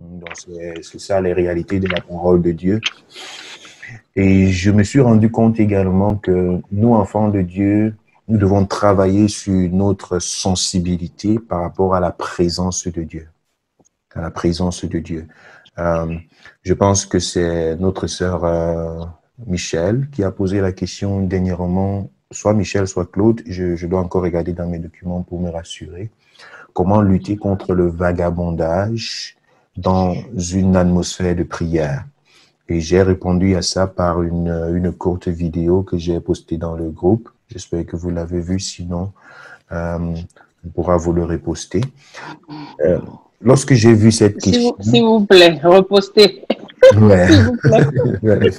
Donc, c'est ça les réalités de la parole de Dieu. Et je me suis rendu compte également que nous, enfants de Dieu, nous devons travailler sur notre sensibilité par rapport à la présence de Dieu. À la présence de Dieu. Je pense que c'est notre sœur Michel qui a posé la question dernièrement, soit Michel, soit Claude. Je dois encore regarder dans mes documents pour me rassurer. Comment lutter contre le vagabondage dans une atmosphère de prière? Et j'ai répondu à ça par une courte vidéo que j'ai postée dans le groupe. J'espère que vous l'avez vue, sinon on pourra vous le reposter. Lorsque j'ai vu cette question... S'il vous plaît, repostez. Ouais. S'il vous plaît.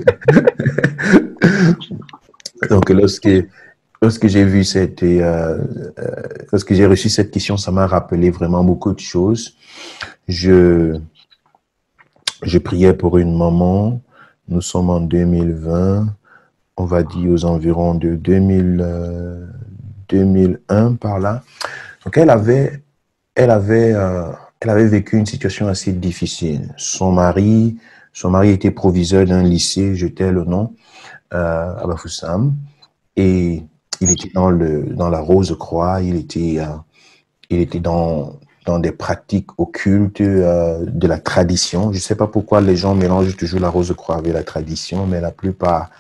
Donc, lorsque j'ai vu lorsque j'ai reçu cette question, ça m'a rappelé vraiment beaucoup de choses. Je priais pour une maman. Nous sommes en 2020. On va dire aux environs de 2001 par là. Donc, elle avait vécu une situation assez difficile. Son mari était proviseur d'un lycée, je tais le nom, à Bafoussam. Et il était dans la Rose-Croix, il était dans des pratiques occultes de la tradition. Je ne sais pas pourquoi les gens mélangent toujours la Rose-Croix avec la tradition, mais la plupart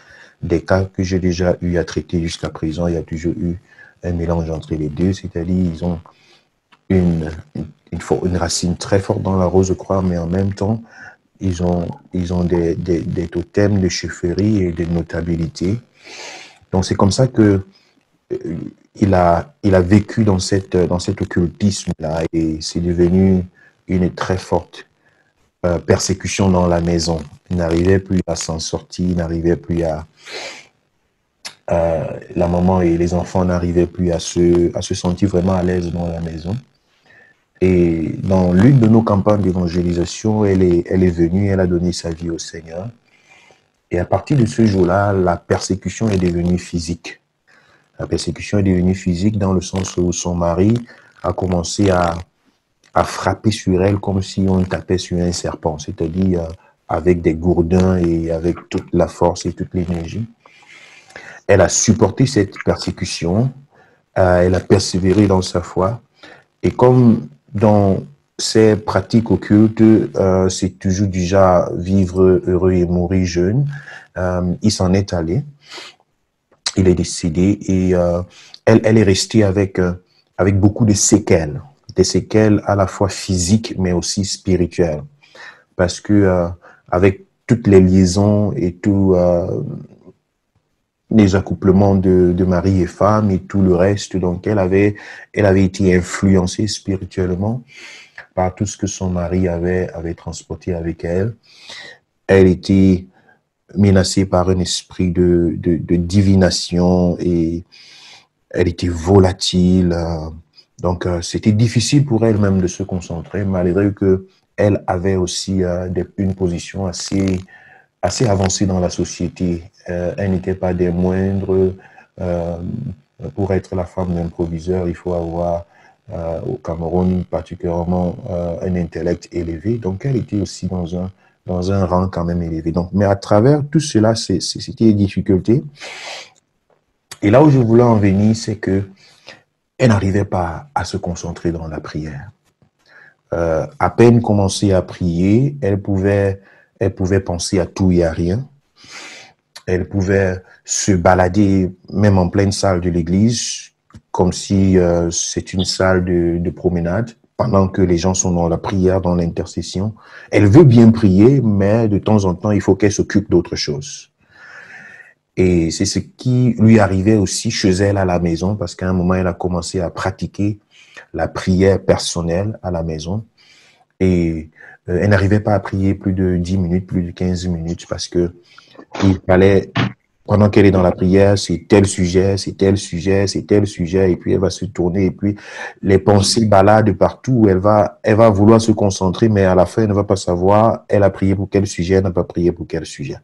des cas que j'ai déjà eu à traiter jusqu'à présent, il y a toujours eu un mélange entre les deux, c'est-à-dire ils ont une racine très forte dans la Rose-Croix, mais en même temps, ils ont des totems de chefferie et de notabilité. Donc c'est comme ça que il a vécu dans cet occultisme-là et c'est devenu une très forte persécution dans la maison. Il n'arrivait plus à s'en sortir, il n'arrivait plus à... la maman et les enfants n'arrivaient plus à se sentir vraiment à l'aise dans la maison. Et dans l'une de nos campagnes d'évangélisation, elle est venue, elle a donné sa vie au Seigneur. Et à partir de ce jour-là, la persécution est devenue physique. La persécution est devenue physique dans le sens où son mari a commencé à frapper sur elle comme si on tapait sur un serpent, c'est-à-dire avec des gourdins et avec toute la force et toute l'énergie. Elle a supporté cette persécution, elle a persévéré dans sa foi. Et comme dans ces pratiques occultes, c'est toujours déjà vivre heureux et mourir jeune, il s'en est allé. Il est décédé et elle est restée avec beaucoup de séquelles, des séquelles à la fois physiques mais aussi spirituelles, parce que avec toutes les liaisons et tous les accouplements de mari et femme et tout le reste, donc elle avait été influencée spirituellement par tout ce que son mari avait transporté avec elle. Elle était menacée par un esprit de divination et elle était volatile. Donc, c'était difficile pour elle-même de se concentrer, malgré que elle avait aussi une position assez avancée dans la société. Elle n'était pas des moindres. Pour être la femme d'un proviseur, il faut avoir au Cameroun particulièrement un intellect élevé. Donc, elle était aussi dans un rang quand même élevé. Donc, mais à travers tout cela, c'était des difficultés. Et là où je voulais en venir, c'est que elle n'arrivait pas à se concentrer dans la prière. À peine commencer à prier, elle pouvait penser à tout et à rien. Elle pouvait se balader même en pleine salle de l'église, comme si c'est une salle de promenade, pendant que les gens sont dans la prière, dans l'intercession. Elle veut bien prier, mais de temps en temps, il faut qu'elle s'occupe d'autre chose. Et c'est ce qui lui arrivait aussi chez elle à la maison, parce qu'à un moment, elle a commencé à pratiquer la prière personnelle à la maison. Et elle n'arrivait pas à prier plus de 10 minutes, plus de 15 minutes, parce que il fallait, pendant qu'elle est dans la prière, c'est tel sujet, c'est tel sujet, c'est tel sujet, et puis elle va se tourner, et puis les pensées baladent partout, elle va vouloir se concentrer, mais à la fin, elle ne va pas savoir, elle a prié pour quel sujet, elle n'a pas prié pour quel sujet.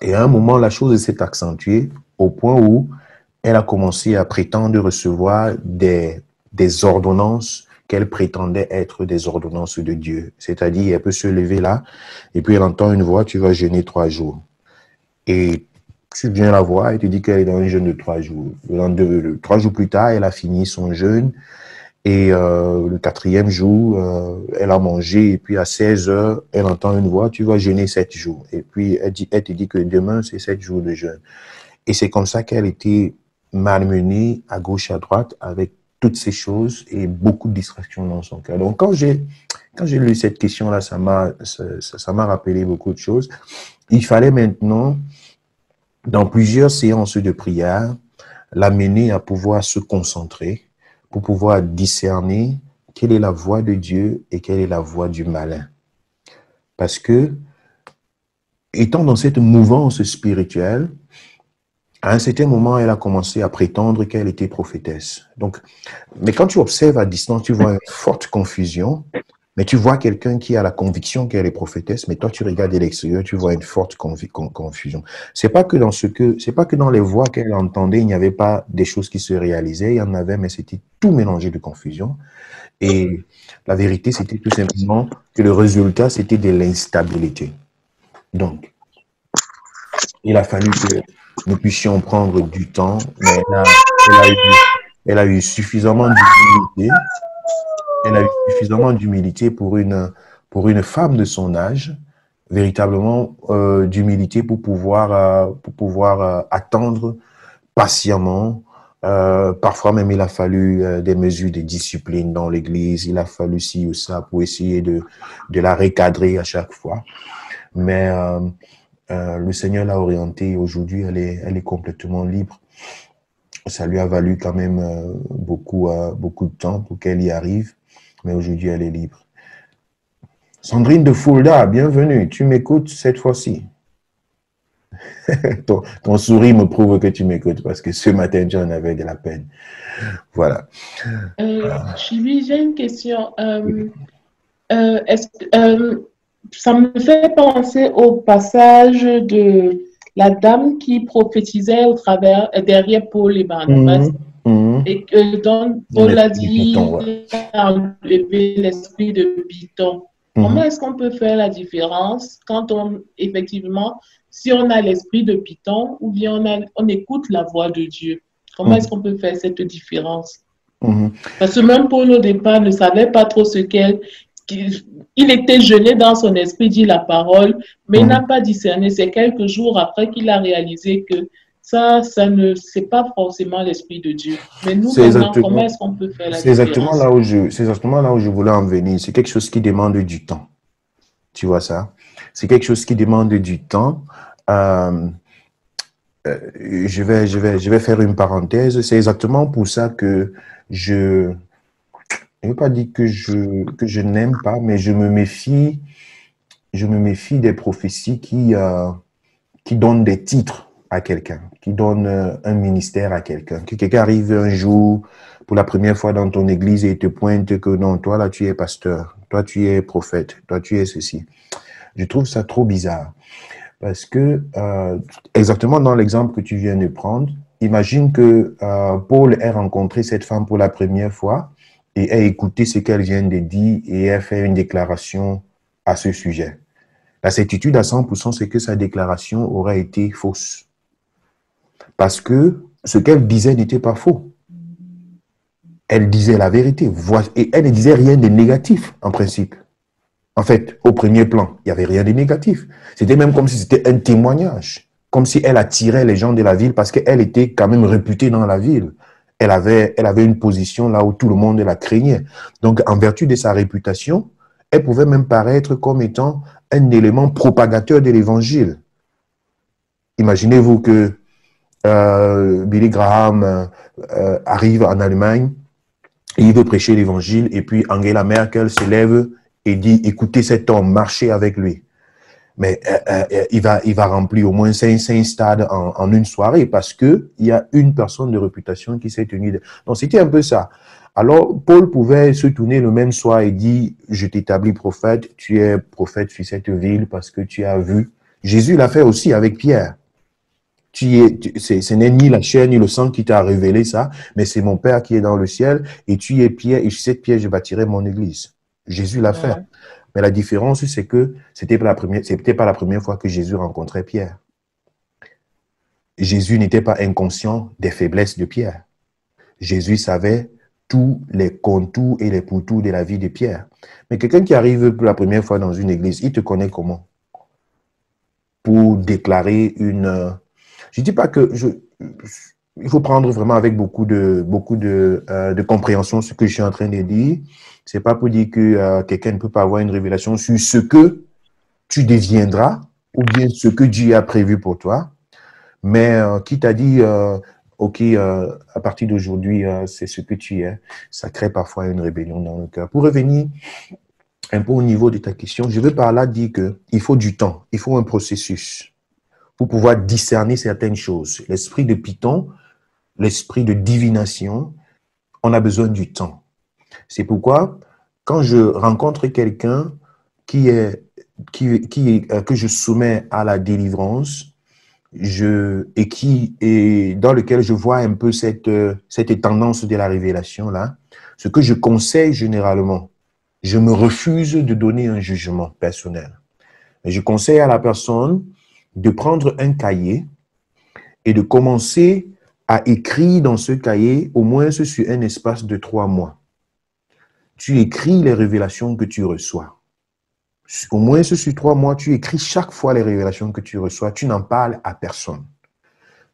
Et à un moment, la chose s'est accentuée au point où elle a commencé à prétendre recevoir des ordonnances qu'elle prétendait être des ordonnances de Dieu. C'est-à-dire, elle peut se lever là, et puis elle entend une voix, tu vas jeûner 3 jours. Et tu viens la voir, elle te dit qu'elle est dans un jeûne de 3 jours. 3 jours plus tard, elle a fini son jeûne. Et le 4e jour, elle a mangé. Et puis à 16 heures, elle entend une voix, tu vas jeûner 7 jours. Et puis elle te dit que demain, c'est 7 jours de jeûne. Et c'est comme ça qu'elle était malmenée à gauche, à droite, avec toutes ces choses et beaucoup de distractions dans son cœur. Donc quand j'ai lu cette question-là, ça m'a rappelé beaucoup de choses. Il fallait maintenant, dans plusieurs séances de prière, l'amener à pouvoir se concentrer pour pouvoir discerner quelle est la voix de Dieu et quelle est la voix du malin. Parce que, étant dans cette mouvance spirituelle, à un certain moment, elle a commencé à prétendre qu'elle était prophétesse. Donc, mais quand tu observes à distance, tu vois une forte confusion. Mais tu vois quelqu'un qui a la conviction qu'elle est prophétesse, mais toi tu regardes de l'extérieur, tu vois une forte confusion. C'est pas que dans les voix qu'elle entendait, il n'y avait pas des choses qui se réalisaient, il y en avait, mais c'était tout mélangé de confusion. Et la vérité, c'était tout simplement que le résultat, c'était de l'instabilité. Donc, il a fallu que nous puissions prendre du temps, mais elle a eu suffisamment d'humilité. Elle a eu suffisamment d'humilité pour une femme de son âge, véritablement d'humilité pour pouvoir attendre patiemment. Parfois même, il a fallu des mesures de discipline dans l'Église. Il a fallu ci ou ça pour essayer de la recadrer à chaque fois. Mais le Seigneur l'a orientée et aujourd'hui, elle est complètement libre. Ça lui a valu quand même beaucoup de temps pour qu'elle y arrive. Mais aujourd'hui, elle est libre. Sandrine de Fulda, bienvenue. Tu m'écoutes cette fois-ci. ton sourire me prouve que tu m'écoutes parce que ce matin, tu en avais de la peine. Voilà. J'ai une question. Ça me fait penser au passage de la dame qui prophétisait derrière Paul et Barnabas. Et que donc Paul a dit enlever l'esprit de Python. Comment est-ce qu'on peut faire la différence quand effectivement, si on a l'esprit de Python ou bien on écoute la voix de Dieu? Comment est-ce qu'on peut faire cette différence? Parce que même Paul au départ ne savait pas trop il était gêné dans son esprit, dit la parole, mais il n'a pas discerné. C'est quelques jours après qu'il a réalisé que c'est pas forcément l'esprit de Dieu. Mais nous, maintenant, comment est-ce qu'on peut faire la différence? C'est exactement là où je voulais en venir. C'est quelque chose qui demande du temps. Tu vois ça? C'est quelque chose qui demande du temps. Je vais faire une parenthèse. C'est exactement pour ça que je ne veux pas dire que je n'aime pas, mais je me méfie des prophéties qui donnent des titres à quelqu'un, qui donnent un ministère à quelqu'un. Que quelqu'un arrive un jour pour la première fois dans ton église et te pointe que non, toi là tu es pasteur, toi tu es prophète, toi tu es ceci. Je trouve ça trop bizarre. Parce que, exactement dans l'exemple que tu viens de prendre, imagine que Paul ait rencontré cette femme pour la première fois et ait écouté ce qu'elle vient de dire et ait fait une déclaration à ce sujet. La certitude à 100%, c'est que sa déclaration aurait été fausse. Parce que ce qu'elle disait n'était pas faux. Elle disait la vérité. Et elle ne disait rien de négatif, en principe. En fait, au premier plan, il n'y avait rien de négatif. C'était même comme si c'était un témoignage. Comme si elle attirait les gens de la ville parce qu'elle était quand même réputée dans la ville. Elle avait une position là où tout le monde la craignait. Donc, en vertu de sa réputation, elle pouvait même paraître comme étant un élément propagateur de l'évangile. Imaginez-vous que Billy Graham arrive en Allemagne et il veut prêcher l'évangile et puis Angela Merkel se lève et dit, écoutez cet homme, marchez avec lui. Mais il va remplir au moins 5 stades en une soirée parce que il y a une personne de réputation qui s'est tenue. Donc, c'était un peu ça. Alors, Paul pouvait se tourner le même soir et dire, je t'établis prophète, tu es prophète sur cette ville parce que tu as vu. Jésus l'a fait aussi avec Pierre. ce n'est ni la chair ni le sang qui t'a révélé ça, mais c'est mon Père qui est dans le ciel, et tu es Pierre, et sur cette pierre, je bâtirai mon église. Jésus l'a fait. Mais la différence, c'est que c'était pas la première fois que Jésus rencontrait Pierre. Jésus n'était pas inconscient des faiblesses de Pierre. Jésus savait tous les contours et les pourtours de la vie de Pierre. Mais quelqu'un qui arrive pour la première fois dans une église, il te connaît comment? Pour déclarer une... Je dis pas que... il faut prendre vraiment avec beaucoup de compréhension ce que je suis en train de dire. C'est pas pour dire que quelqu'un ne peut pas avoir une révélation sur ce que tu deviendras ou bien ce que Dieu a prévu pour toi. Mais qui t'a dit, OK, à partir d'aujourd'hui, c'est ce que tu es, ça crée parfois une rébellion dans le cœur. Pour revenir un peu au niveau de ta question, je veux par là dire qu'il faut du temps, il faut un processus pour pouvoir discerner certaines choses. L'esprit de Python, l'esprit de divination, on a besoin du temps. C'est pourquoi, quand je rencontre quelqu'un que je soumets à la délivrance, et dans lequel je vois un peu cette tendance de la révélation là, ce que je conseille généralement, je me refuse de donner un jugement personnel. Je conseille à la personne de prendre un cahier et de commencer à écrire dans ce cahier au moins sur un espace de 3 mois. Tu écris les révélations que tu reçois. Au moins sur 3 mois, tu écris chaque fois les révélations que tu reçois. Tu n'en parles à personne.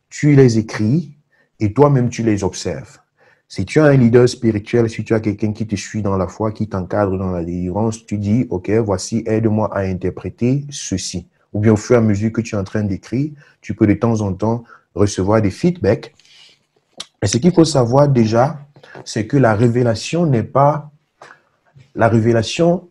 Tu les écris et toi-même tu les observes. Si tu as un leader spirituel, si tu as quelqu'un qui te suit dans la foi, qui t'encadre dans la délivrance, tu dis, OK, voici, aide-moi à interpréter ceci. Ou bien au fur et à mesure que tu es en train d'écrire, tu peux de temps en temps recevoir des feedbacks. Et ce qu'il faut savoir déjà, c'est que la révélation n'est pas... La révélation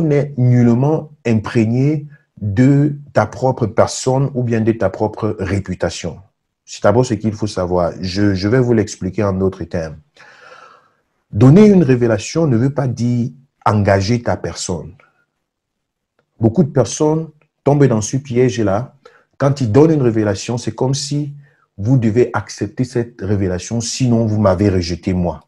n'est nullement imprégnée de ta propre personne ou bien de ta propre réputation. C'est d'abord ce qu'il faut savoir. Je vais vous l'expliquer en d'autres termes. Donner une révélation ne veut pas dire engager ta personne. Beaucoup de personnes tombent dans ce piège-là. Quand ils donnent une révélation, c'est comme si vous devez accepter cette révélation, sinon vous m'avez rejeté moi.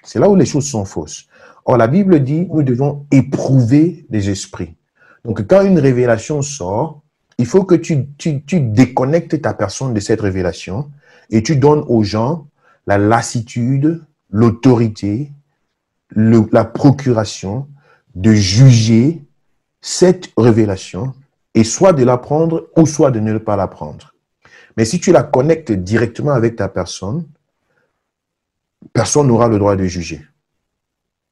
C'est là où les choses sont fausses. Or, la Bible dit, nous devons éprouver les esprits. Donc, quand une révélation sort, il faut que tu déconnectes ta personne de cette révélation et tu donnes aux gens la lassitude, l'autorité, la procuration de juger cette révélation et soit de la prendre ou soit de ne pas la prendre. Mais si tu la connectes directement avec ta personne, personne n'aura le droit de juger.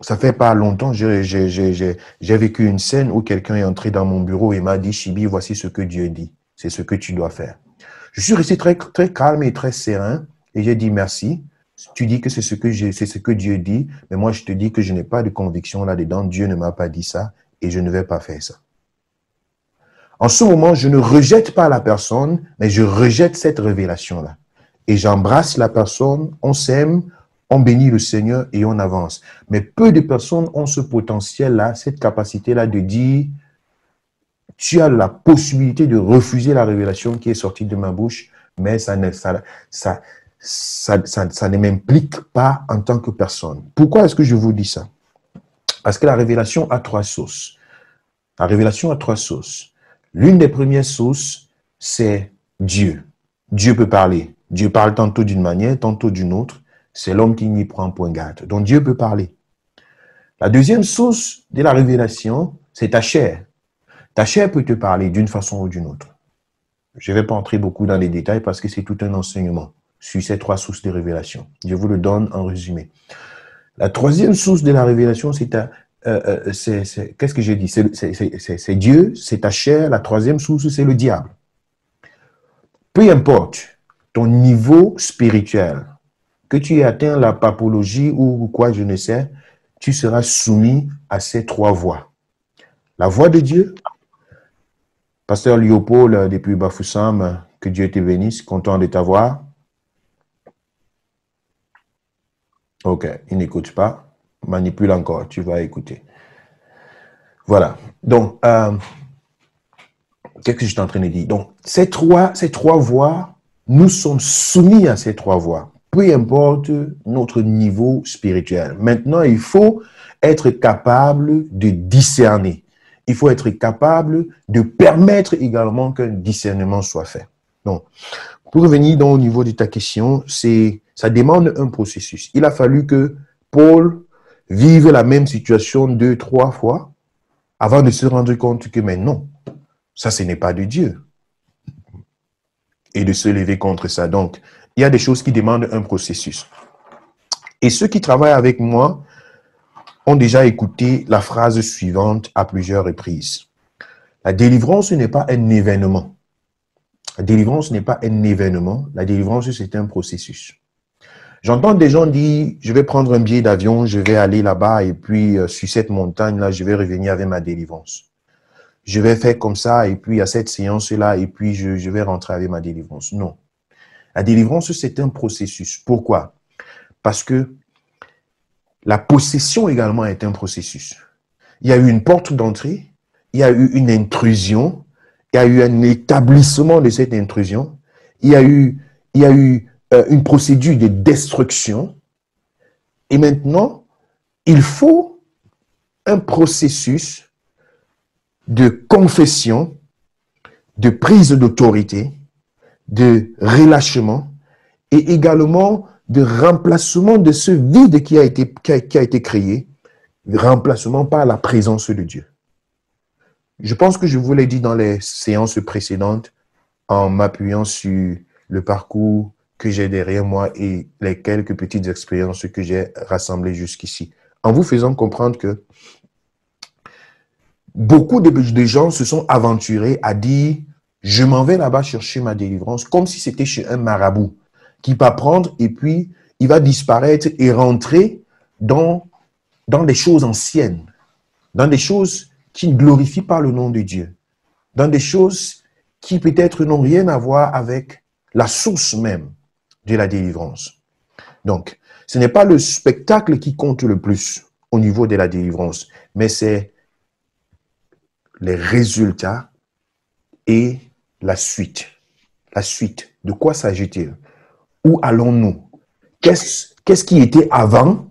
Ça fait pas longtemps, j'ai vécu une scène où quelqu'un est entré dans mon bureau et m'a dit, Chibi, voici ce que Dieu dit. C'est ce que tu dois faire. Je suis resté très, très calme et très serein et j'ai dit merci. Tu dis que c'est ce que Dieu dit, mais moi je te dis que je n'ai pas de conviction là-dedans. Dieu ne m'a pas dit ça et je ne vais pas faire ça. En ce moment, je ne rejette pas la personne, mais je rejette cette révélation-là. Et j'embrasse la personne, on s'aime, on bénit le Seigneur et on avance. Mais peu de personnes ont ce potentiel-là, cette capacité-là de dire, tu as la possibilité de refuser la révélation qui est sortie de ma bouche, mais ça ne m'implique pas en tant que personne. Pourquoi est-ce que je vous dis ça? Parce que la révélation a 3 sources. La révélation a 3 sources. L'une des premières sources, c'est Dieu. Dieu peut parler. Dieu parle tantôt d'une manière, tantôt d'une autre. C'est l'homme qui n'y prend point garde. Donc Dieu peut parler. La deuxième source de la révélation, c'est ta chair. Ta chair peut te parler d'une façon ou d'une autre. Je ne vais pas entrer beaucoup dans les détails parce que c'est tout un enseignement sur ces 3 sources de révélation. Je vous le donne en résumé. La troisième source de la révélation, c'est qu'est-ce que j'ai dit? C'est Dieu, c'est ta chair. La troisième source, c'est le diable. Peu importe ton niveau spirituel, que tu aies atteint la papologie ou quoi, je ne sais, tu seras soumis à ces 3 voies. La voix de Dieu, Pasteur Léopold depuis Bafoussam, que Dieu te bénisse, content de t'avoir. Ok, il n'écoute pas, manipule encore, tu vas écouter. Voilà, donc, Qu'est-ce que je suis en train de dire? Donc, ces trois voies, nous sommes soumis à ces trois voies, peu importe notre niveau spirituel. Maintenant, il faut être capable de discerner. Il faut être capable de permettre également qu'un discernement soit fait. Donc, pour revenir donc au niveau de ta question, ça demande un processus. Il a fallu que Paul vive la même situation 2, 3 fois avant de se rendre compte que, mais non, ça, ce n'est pas de Dieu. Et de se lever contre ça. Donc, il y a des choses qui demandent un processus. Et ceux qui travaillent avec moi ont déjà écouté la phrase suivante à plusieurs reprises. La délivrance n'est pas un événement. La délivrance n'est pas un événement. La délivrance, c'est un processus. J'entends des gens dire, je vais prendre un billet d'avion, je vais aller là-bas et puis sur cette montagne-là, je vais revenir avec ma délivrance. Je vais faire comme ça et puis à cette séance-là et puis je vais rentrer avec ma délivrance. Non. La délivrance, c'est un processus. Pourquoi? Parce que la possession également est un processus. Il y a eu une porte d'entrée, il y a eu une intrusion, il y a eu un établissement de cette intrusion, il y a eu une procédure de destruction. Et maintenant, il faut un processus de confession, de prise d'autorité, de relâchement et également de remplacement de ce vide qui a été créé, remplacement par la présence de Dieu. Je pense que je vous l'ai dit dans les séances précédentes en m'appuyant sur le parcours que j'ai derrière moi et les quelques petites expériences que j'ai rassemblées jusqu'ici. En vous faisant comprendre que beaucoup de gens se sont aventurés à dire « je m'en vais là-bas chercher ma délivrance » comme si c'était chez un marabout qui va prendre et puis il va disparaître et rentrer dans des choses anciennes, dans des choses qui ne glorifient pas le nom de Dieu, dans des choses qui peut-être n'ont rien à voir avec la source même de la délivrance. Donc, ce n'est pas le spectacle qui compte le plus au niveau de la délivrance, mais c'est les résultats et la suite. La suite. De quoi s'agit-il? Où allons-nous? Qu'est-ce qui était avant?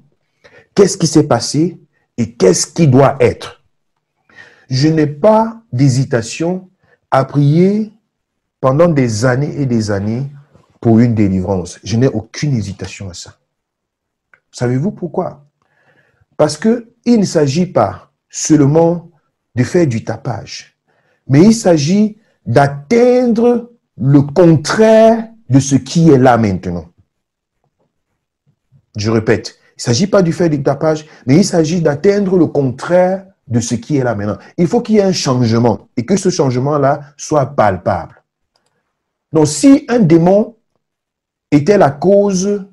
Qu'est-ce qui s'est passé? Et qu'est-ce qui doit être? Je n'ai pas d'hésitation à prier pendant des années et des années pour une délivrance. Je n'ai aucune hésitation à ça. Savez-vous pourquoi? Parce qu'il ne s'agit pas seulement de faire du tapage, mais il s'agit d'atteindre le contraire de ce qui est là maintenant. Je répète, il ne s'agit pas de faire du tapage, mais il s'agit d'atteindre le contraire de ce qui est là maintenant. Il faut qu'il y ait un changement et que ce changement-là soit palpable. Donc, si un démon était la cause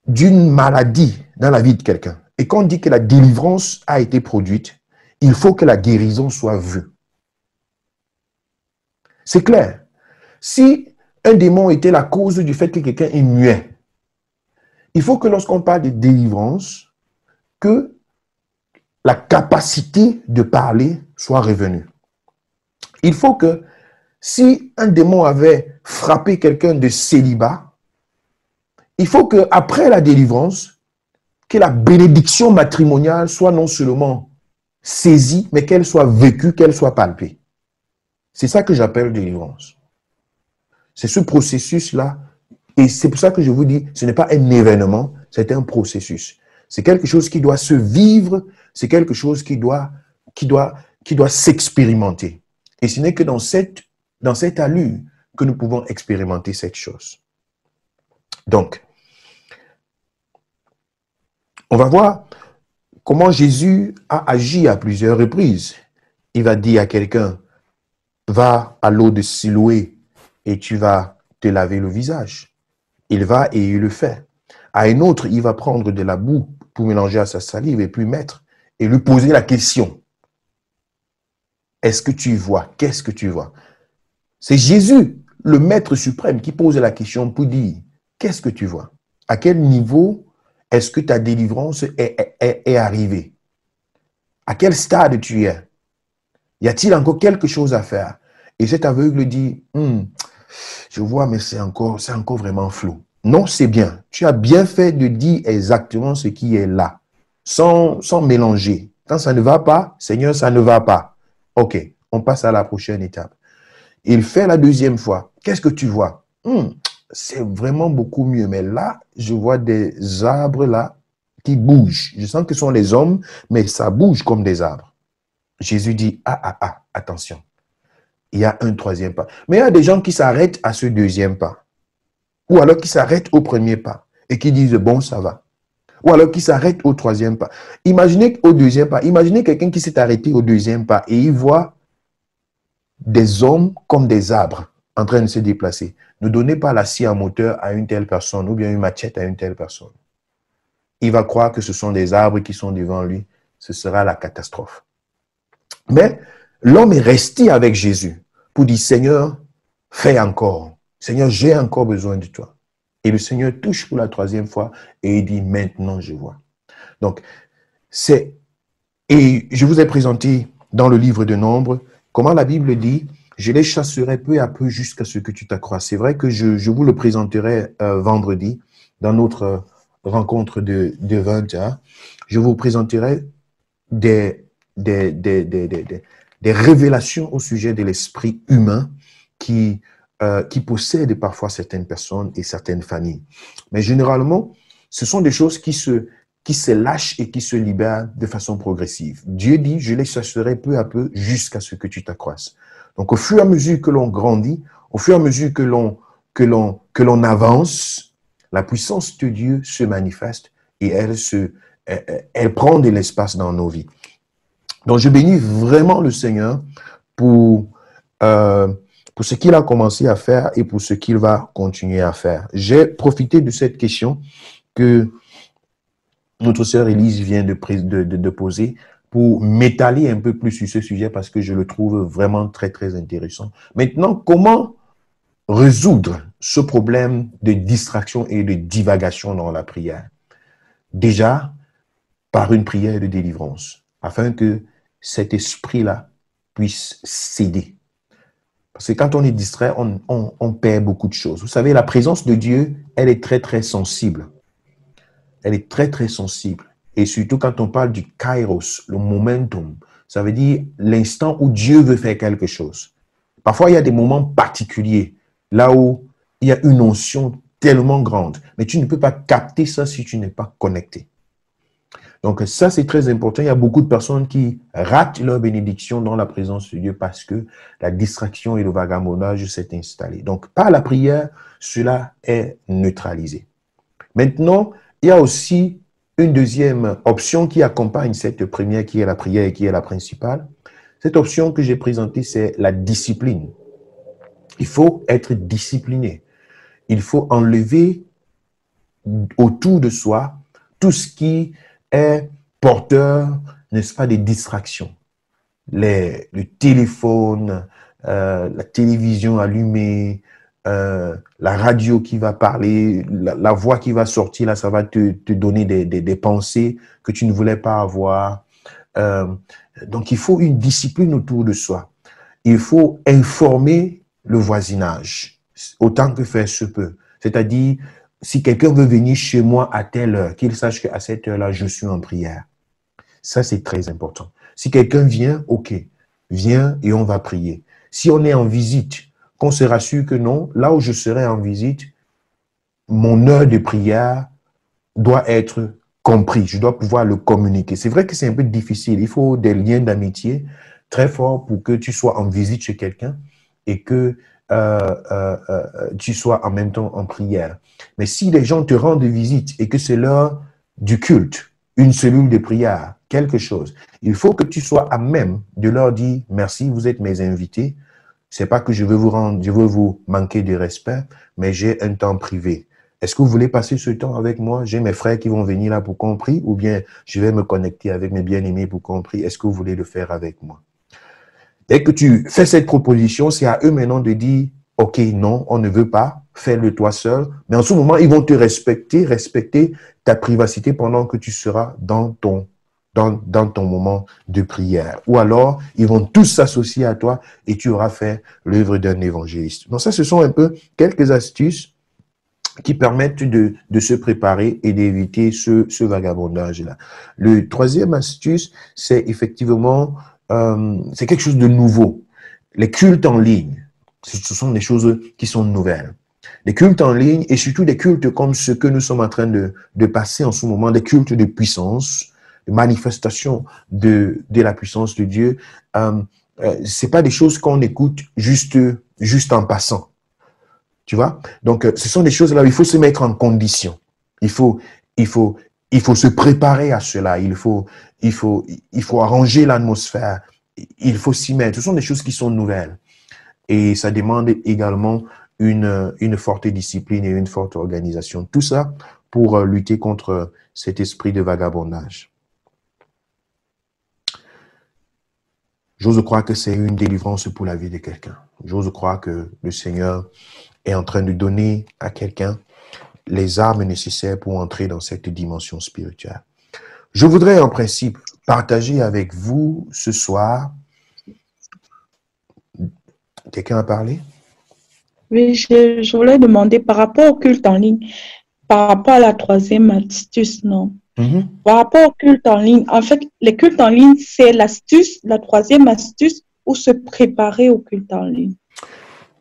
d'une maladie dans la vie de quelqu'un et qu'on dit que la délivrance a été produite, il faut que la guérison soit vue. C'est clair. Si un démon était la cause du fait que quelqu'un est muet, il faut que lorsqu'on parle de délivrance, que la capacité de parler soit revenue. Il faut que si un démon avait frappé quelqu'un de célibat, il faut qu'après la délivrance, que la bénédiction matrimoniale soit non seulement saisie, mais qu'elle soit vécue, qu'elle soit palpée. C'est ça que j'appelle délivrance. C'est ce processus-là. Et c'est pour ça que je vous dis, ce n'est pas un événement, c'est un processus. C'est quelque chose qui doit se vivre, c'est quelque chose qui doit s'expérimenter. Et ce n'est que dans cette allure que nous pouvons expérimenter cette chose. Donc, on va voir comment Jésus a agi à plusieurs reprises. Il va dire à quelqu'un, va à l'eau de Siloé et tu vas te laver le visage. Il va et il le fait. À un autre, il va prendre de la boue pour mélanger à sa salive et puis mettre et lui poser la question. Est-ce que tu vois? Qu'est-ce que tu vois? C'est Jésus, le maître suprême, qui pose la question pour dire, qu'est-ce que tu vois? À quel niveau est-ce que ta délivrance est arrivée? À quel stade tu es? Y a-t-il encore quelque chose à faire? Et cet aveugle dit, je vois, mais c'est encore vraiment flou. Non, c'est bien. Tu as bien fait de dire exactement ce qui est là, sans mélanger. Quand ça ne va pas, Seigneur, ça ne va pas. OK, on passe à la prochaine étape. Il fait la deuxième fois. Qu'est-ce que tu vois? C'est vraiment beaucoup mieux. Mais là, je vois des arbres là qui bougent. Je sens que ce sont les hommes, mais ça bouge comme des arbres. Jésus dit, attention. Il y a un troisième pas. Mais il y a des gens qui s'arrêtent à ce deuxième pas. Ou alors qui s'arrêtent au premier pas et qui disent, bon, ça va. Ou alors qui s'arrêtent au troisième pas. Imaginez au deuxième pas. Imaginez quelqu'un qui s'est arrêté au deuxième pas et il voit des hommes comme des arbres en train de se déplacer. Ne donnez pas la scie à moteur à une telle personne ou bien une machette à une telle personne. Il va croire que ce sont des arbres qui sont devant lui. Ce sera la catastrophe. Mais l'homme est resté avec Jésus pour dire, Seigneur, fais encore. Seigneur, j'ai encore besoin de toi. Et le Seigneur touche pour la troisième fois et il dit, maintenant je vois. Donc, et je vous ai présenté dans le livre de Nombres comment la Bible dit, je les chasserai peu à peu jusqu'à ce que tu t'accroisses. C'est vrai que je vous le présenterai vendredi dans notre rencontre de 21. Je vous présenterai des révélations au sujet de l'esprit humain qui possède parfois certaines personnes et certaines familles. Mais généralement, ce sont des choses qui se lâchent et qui se libèrent de façon progressive. Dieu dit, je les chasserai peu à peu jusqu'à ce que tu t'accroisses. Donc, au fur et à mesure que l'on grandit, au fur et à mesure que l'on avance, la puissance de Dieu se manifeste et elle prend de l'espace dans nos vies. Donc, je bénis vraiment le Seigneur pour ce qu'il a commencé à faire et pour ce qu'il va continuer à faire. J'ai profité de cette question que notre sœur Élise vient de poser pour m'étaler un peu plus sur ce sujet parce que je le trouve vraiment très, très intéressant. Maintenant, comment résoudre ce problème de distraction et de divagation dans la prière? Déjà, par une prière de délivrance, afin que cet esprit-là puisse céder. Parce que quand on est distrait, on perd beaucoup de choses. Vous savez, la présence de Dieu, elle est très, très sensible. Elle est très, très sensible. Et surtout quand on parle du kairos, le momentum, ça veut dire l'instant où Dieu veut faire quelque chose. Parfois, il y a des moments particuliers, là où il y a une onction tellement grande, mais tu ne peux pas capter ça si tu n'es pas connecté. Donc ça, c'est très important. Il y a beaucoup de personnes qui ratent leur bénédiction dans la présence de Dieu parce que la distraction et le vagabondage s'est installé. Donc, par la prière, cela est neutralisé. Maintenant, il y a aussi une deuxième option qui accompagne cette première, qui est la prière et qui est la principale. Cette option que j'ai présentée, c'est la discipline. Il faut être discipliné. Il faut enlever autour de soi tout ce qui est porteur, n'est-ce pas, des distractions. Le téléphone, la télévision allumée, la radio qui va parler, la voix qui va sortir, là, ça va te donner des pensées que tu ne voulais pas avoir. Donc, il faut une discipline autour de soi. Il faut informer le voisinage, autant que faire se peut. C'est-à-dire, si quelqu'un veut venir chez moi à telle heure, qu'il sache qu'à cette heure-là, je suis en prière. Ça, c'est très important. Si quelqu'un vient, ok, viens et on va prier. Si on est en visite, qu'on se rassure que non, là où je serai en visite, mon heure de prière doit être compris. Je dois pouvoir le communiquer. C'est vrai que c'est un peu difficile. Il faut des liens d'amitié très forts pour que tu sois en visite chez quelqu'un et que tu sois en même temps en prière. Mais si les gens te rendent visite et que c'est l'heure du culte, une cellule de prière, quelque chose, il faut que tu sois à même de leur dire merci, vous êtes mes invités. C'est pas que je veux vous manquer de respect, mais j'ai un temps privé. Est-ce que vous voulez passer ce temps avec moi? J'ai mes frères qui vont venir là pour qu'on prie, ou bien je vais me connecter avec mes bien-aimés pour qu'on prie. Est-ce que vous voulez le faire avec moi? Dès que tu fais cette proposition, c'est à eux maintenant de dire, ok, non, on ne veut pas, fais-le toi seul. Mais en ce moment, ils vont te respecter ta privacité pendant que tu seras dans ton dans ton moment de prière. Ou alors, ils vont tous s'associer à toi et tu auras fait l'œuvre d'un évangéliste. Donc ça, ce sont un peu quelques astuces qui permettent de se préparer et d'éviter ce vagabondage-là. Le troisième astuce, c'est effectivement, c'est quelque chose de nouveau. Les cultes en ligne, ce sont des choses qui sont nouvelles. Les cultes en ligne et surtout des cultes comme ce que nous sommes en train de passer en ce moment, des cultes de puissance, de manifestation de la puissance de Dieu. C'est pas des choses qu'on écoute juste en passant. Tu vois? Donc, ce sont des choses là où il faut se mettre en condition. Il faut se préparer à cela. Il faut arranger l'atmosphère. Il faut s'y mettre. Ce sont des choses qui sont nouvelles. Et ça demande également une forte discipline et une forte organisation. Tout ça pour lutter contre cet esprit de vagabondage. J'ose croire que c'est une délivrance pour la vie de quelqu'un. J'ose croire que le Seigneur est en train de donner à quelqu'un les armes nécessaires pour entrer dans cette dimension spirituelle. Je voudrais en principe partager avec vous ce soir. Quelqu'un a parlé? Oui, je voulais demander par rapport au culte en ligne, par rapport à la troisième astuce, non? Par rapport au culte en ligne, en fait, les cultes en ligne, c'est l'astuce, la troisième astuce, ou se préparer au culte en ligne?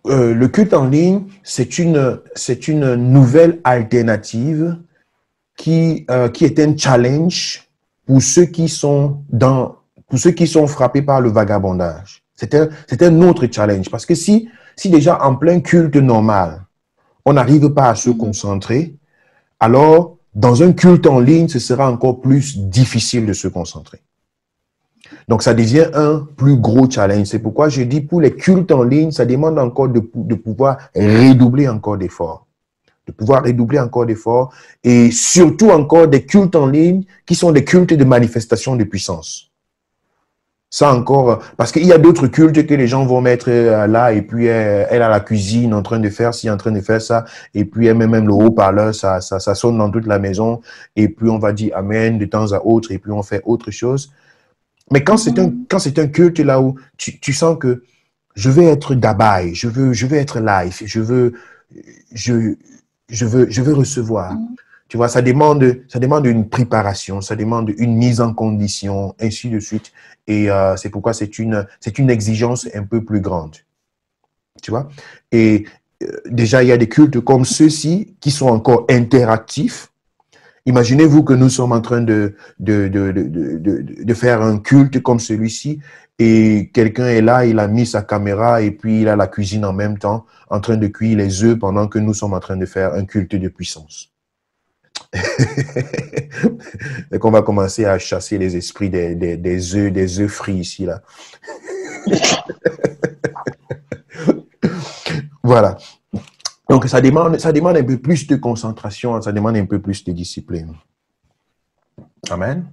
Le culte en ligne, c'est une nouvelle alternative qui est un challenge pour ceux qui sont frappés par le vagabondage. C'est un autre challenge parce que si déjà en plein culte normal, on n'arrive pas à se concentrer, alors dans un culte en ligne, ce sera encore plus difficile de se concentrer. Donc, ça devient un plus gros challenge. C'est pourquoi je dis pour les cultes en ligne, ça demande encore de pouvoir redoubler encore d'efforts. De pouvoir redoubler encore d'efforts et surtout encore des cultes en ligne qui sont des cultes de manifestation de puissance. Ça encore, parce qu'il y a d'autres cultes que les gens vont mettre là et puis elle à la cuisine en train de faire ci, en train de faire ça et puis elle met même le haut-parleur, ça sonne dans toute la maison et puis on va dire Amen de temps à autre et puis on fait autre chose. Mais quand c'est un culte là où tu sens que je vais être d'abaye, je veux être live, je veux recevoir. Tu vois, ça demande une préparation, ça demande une mise en condition, ainsi de suite. Et c'est pourquoi c'est une exigence un peu plus grande. Tu vois? Et déjà, il y a des cultes comme ceux-ci qui sont encore interactifs. Imaginez-vous que nous sommes en train de faire un culte comme celui-ci et quelqu'un est là, il a mis sa caméra et puis il a la cuisine en même temps en train de cuire les œufs pendant que nous sommes en train de faire un culte de puissance. Donc on va commencer à chasser les esprits des œufs frits ici, là. Voilà. Donc, ça demande un peu plus de concentration, ça demande un peu plus de discipline. Amen.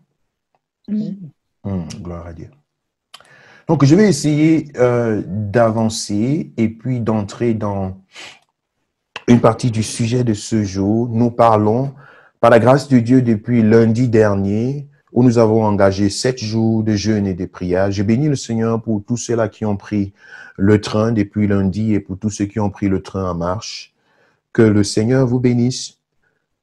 Gloire à Dieu. Donc, je vais essayer d'avancer et puis d'entrer dans une partie du sujet de ce jour. Nous parlons, par la grâce de Dieu, depuis lundi dernier, où nous avons engagé 7 jours de jeûne et de prière. Je bénis le Seigneur pour tous ceux-là qui ont pris le train depuis lundi et pour tous ceux qui ont pris le train en marche. Que le Seigneur vous bénisse,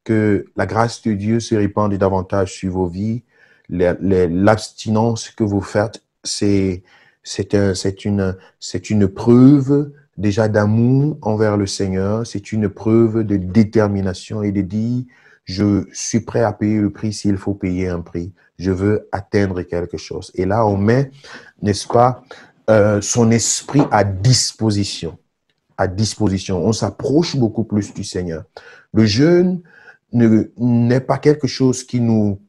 que la grâce de Dieu se répande davantage sur vos vies. L'abstinence que vous faites, c'est une preuve déjà d'amour envers le Seigneur. C'est une preuve de détermination et de dire, je suis prêt à payer le prix s'il faut payer un prix. Je veux atteindre quelque chose. Et là, on met, n'est-ce pas, son esprit à disposition. On s'approche beaucoup plus du Seigneur. Le jeûne n'est pas quelque chose qui nous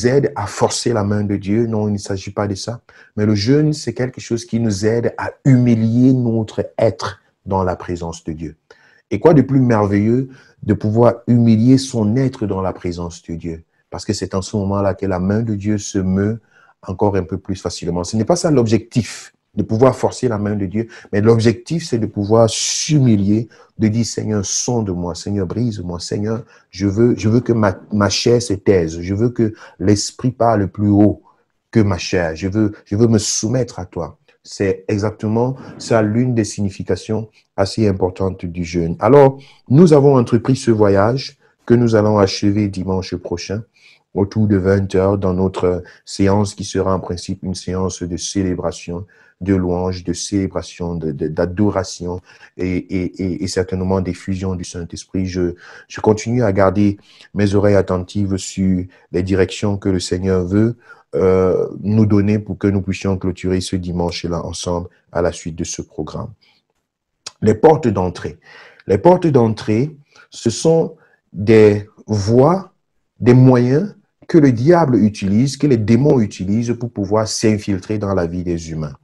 aide à forcer la main de Dieu. Non, il ne s'agit pas de ça. Mais le jeûne, c'est quelque chose qui nous aide à humilier notre être dans la présence de Dieu. Et quoi de plus merveilleux de pouvoir humilier son être dans la présence de Dieu? Parce que c'est en ce moment-là que la main de Dieu se meut encore un peu plus facilement. Ce n'est pas ça l'objectif de pouvoir forcer la main de Dieu, mais l'objectif, c'est de pouvoir s'humilier, de dire, Seigneur, sonde-moi, Seigneur, brise-moi, Seigneur, je veux que ma chair se taise, je veux que l'esprit parle plus haut que ma chair, je veux me soumettre à toi. C'est exactement ça, l'une des significations assez importantes du jeûne. Alors, nous avons entrepris ce voyage que nous allons achever dimanche prochain, autour de 20 heures, dans notre séance qui sera en principe une séance de célébration, de louange, de célébration, d'adoration et certainement d'effusion du Saint-Esprit. Je continue à garder mes oreilles attentives sur les directions que le Seigneur veut nous donner pour que nous puissions clôturer ce dimanche-là ensemble à la suite de ce programme. Les portes d'entrée. Les portes d'entrée, ce sont des voies, des moyens que le diable utilise, que les démons utilisent pour pouvoir s'infiltrer dans la vie des humains.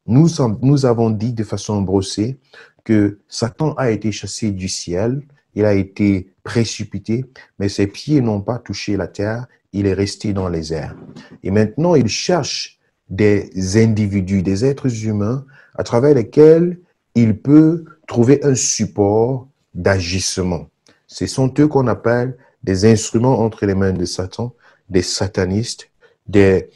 Nous avons dit de façon brossée que Satan a été chassé du ciel, il a été précipité, mais ses pieds n'ont pas touché la terre, il est resté dans les airs. Et maintenant, il cherche des individus, des êtres humains, à travers lesquels il peut trouver un support d'agissement. Ce sont eux qu'on appelle des instruments entre les mains de Satan, des satanistes, des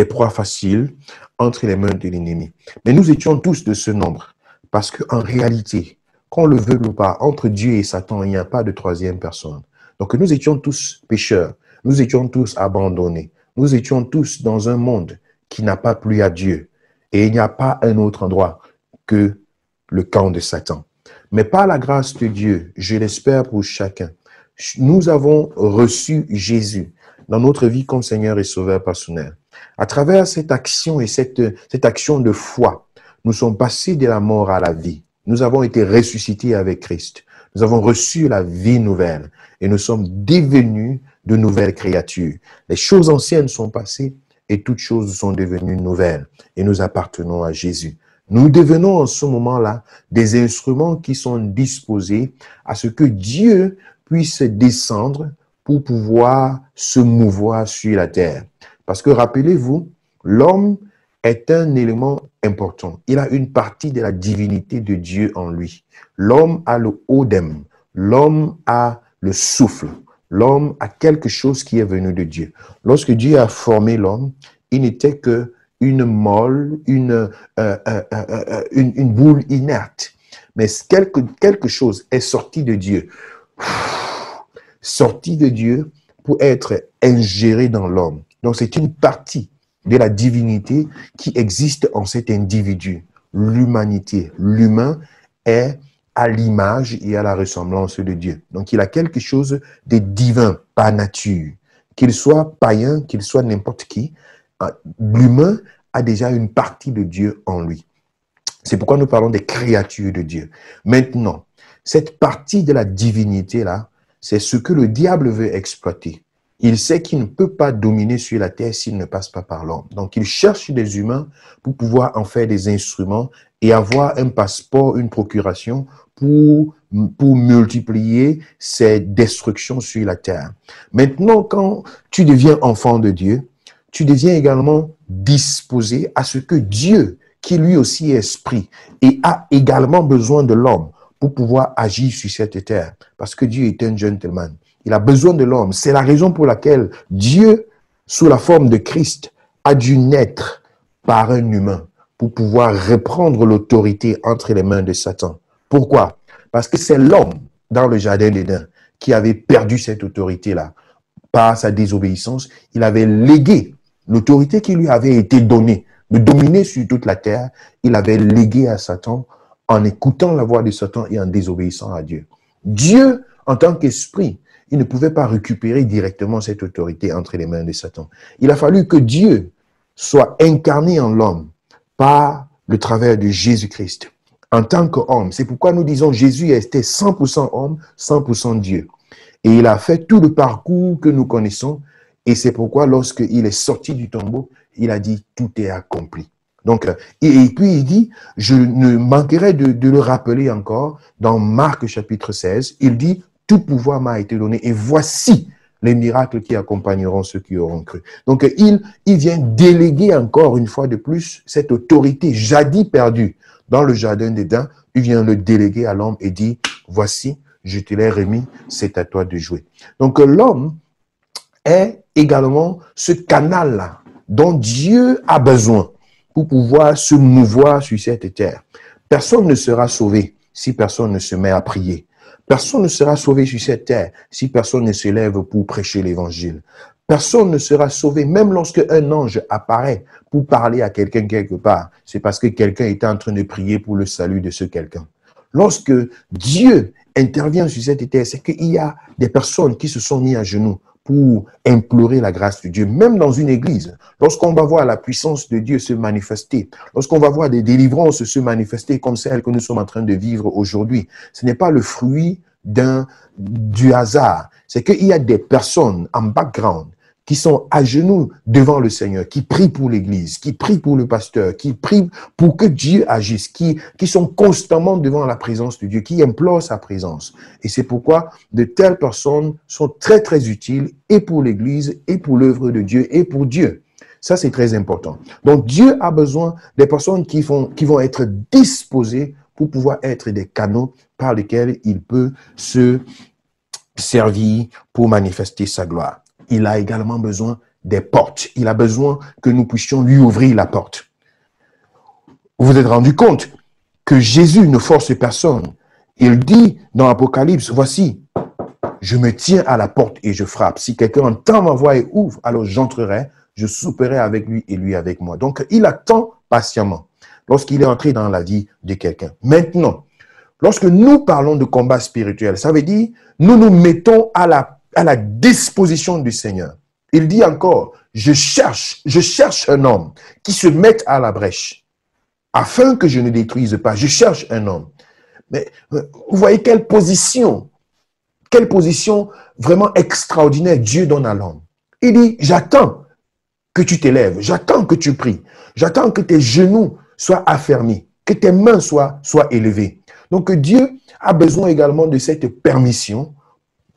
proies faciles entre les mains de l'ennemi. Mais nous étions tous de ce nombre, parce qu'en réalité, qu'on le veuille ou pas, entre Dieu et Satan, il n'y a pas de troisième personne. Donc nous étions tous pécheurs, nous étions tous abandonnés, nous étions tous dans un monde qui n'a pas plu à Dieu. Et il n'y a pas un autre endroit que le camp de Satan. Mais par la grâce de Dieu, je l'espère pour chacun, nous avons reçu Jésus dans notre vie comme Seigneur et Sauveur personnel. À travers cette action et cette action de foi, nous sommes passés de la mort à la vie. Nous avons été ressuscités avec Christ. Nous avons reçu la vie nouvelle et nous sommes devenus de nouvelles créatures. Les choses anciennes sont passées et toutes choses sont devenues nouvelles et nous appartenons à Jésus. Nous devenons en ce moment-là des instruments qui sont disposés à ce que Dieu puisse descendre pour pouvoir se mouvoir sur la terre. Parce que rappelez-vous, l'homme est un élément important. Il a une partie de la divinité de Dieu en lui. L'homme a le odem, l'homme a le souffle, l'homme a quelque chose qui est venu de Dieu. Lorsque Dieu a formé l'homme, il n'était que une molle, une boule inerte. Mais quelque chose est sorti de Dieu. Sorti de Dieu pour être ingéré dans l'homme. Donc c'est une partie de la divinité qui existe en cet individu. L'humanité, l'humain est à l'image et à la ressemblance de Dieu. Donc il a quelque chose de divin par nature. Qu'il soit païen, qu'il soit n'importe qui, l'humain a déjà une partie de Dieu en lui. C'est pourquoi nous parlons des créatures de Dieu. Maintenant, cette partie de la divinité-là, c'est ce que le diable veut exploiter. Il sait qu'il ne peut pas dominer sur la terre s'il ne passe pas par l'homme. Donc, il cherche des humains pour pouvoir en faire des instruments et avoir un passeport, une procuration pour multiplier ses destructions sur la terre. Maintenant, quand tu deviens enfant de Dieu, tu deviens également disposé à ce que Dieu, qui lui aussi est esprit et a également besoin de l'homme pour pouvoir agir sur cette terre. Parce que Dieu est un gentleman. Il a besoin de l'homme. C'est la raison pour laquelle Dieu, sous la forme de Christ, a dû naître par un humain pour pouvoir reprendre l'autorité entre les mains de Satan. Pourquoi? Parce que c'est l'homme, dans le jardin d'Éden, qui avait perdu cette autorité-là. Par sa désobéissance, il avait légué l'autorité qui lui avait été donnée de dominer sur toute la terre. Il avait légué à Satan en écoutant la voix de Satan et en désobéissant à Dieu. Dieu, en tant qu'esprit, il ne pouvait pas récupérer directement cette autorité entre les mains de Satan. Il a fallu que Dieu soit incarné en l'homme par le travers de Jésus-Christ, en tant qu'homme. C'est pourquoi nous disons Jésus était 100% homme, 100% Dieu. Et il a fait tout le parcours que nous connaissons. Et c'est pourquoi lorsqu'il est sorti du tombeau, il a dit tout est accompli. Donc, et puis il dit, je ne manquerai de le rappeler encore, dans Marc chapitre 16, il dit, tout pouvoir m'a été donné et voici les miracles qui accompagneront ceux qui auront cru. Donc, il vient déléguer encore une fois de plus cette autorité jadis perdue dans le jardin d'Éden. Il vient le déléguer à l'homme et dit, voici, je te l'ai remis, c'est à toi de jouer. Donc, l'homme est également ce canal-là dont Dieu a besoin pour pouvoir se mouvoir sur cette terre. Personne ne sera sauvé si personne ne se met à prier. Personne ne sera sauvé sur cette terre si personne ne se lève pour prêcher l'évangile. Personne ne sera sauvé, même lorsque un ange apparaît pour parler à quelqu'un quelque part. C'est parce que quelqu'un était en train de prier pour le salut de ce quelqu'un. Lorsque Dieu intervient sur cette terre, c'est qu'il y a des personnes qui se sont mises à genoux pour implorer la grâce de Dieu, même dans une église. Lorsqu'on va voir la puissance de Dieu se manifester, lorsqu'on va voir des délivrances se manifester comme celles que nous sommes en train de vivre aujourd'hui, ce n'est pas le fruit du hasard. C'est qu'il y a des personnes en background qui sont à genoux devant le Seigneur, qui prient pour l'église, qui prient pour le pasteur, qui prient pour que Dieu agisse, qui sont constamment devant la présence de Dieu, qui implorent sa présence. Et c'est pourquoi de telles personnes sont très, très utiles et pour l'église, et pour l'œuvre de Dieu, et pour Dieu. Ça, c'est très important. Donc, Dieu a besoin des personnes qui vont être disposées pour pouvoir être des canaux par lesquels il peut se servir pour manifester sa gloire. Il a également besoin des portes. Il a besoin que nous puissions lui ouvrir la porte. Vous vous êtes rendu compte que Jésus ne force personne. Il dit dans l'Apocalypse, voici, je me tiens à la porte et je frappe. Si quelqu'un entend ma voix et ouvre, alors j'entrerai, je souperai avec lui et lui avec moi. Donc, il attend patiemment lorsqu'il est entré dans la vie de quelqu'un. Maintenant, lorsque nous parlons de combat spirituel, ça veut dire, nous nous mettons à la disposition du Seigneur. Il dit encore, je cherche un homme qui se mette à la brèche, afin que je ne détruise pas. Je cherche un homme. Mais vous voyez quelle position vraiment extraordinaire Dieu donne à l'homme. Il dit, j'attends que tu t'élèves, j'attends que tu pries, j'attends que tes genoux soient affermis, que tes mains soient élevées. Donc Dieu a besoin également de cette permission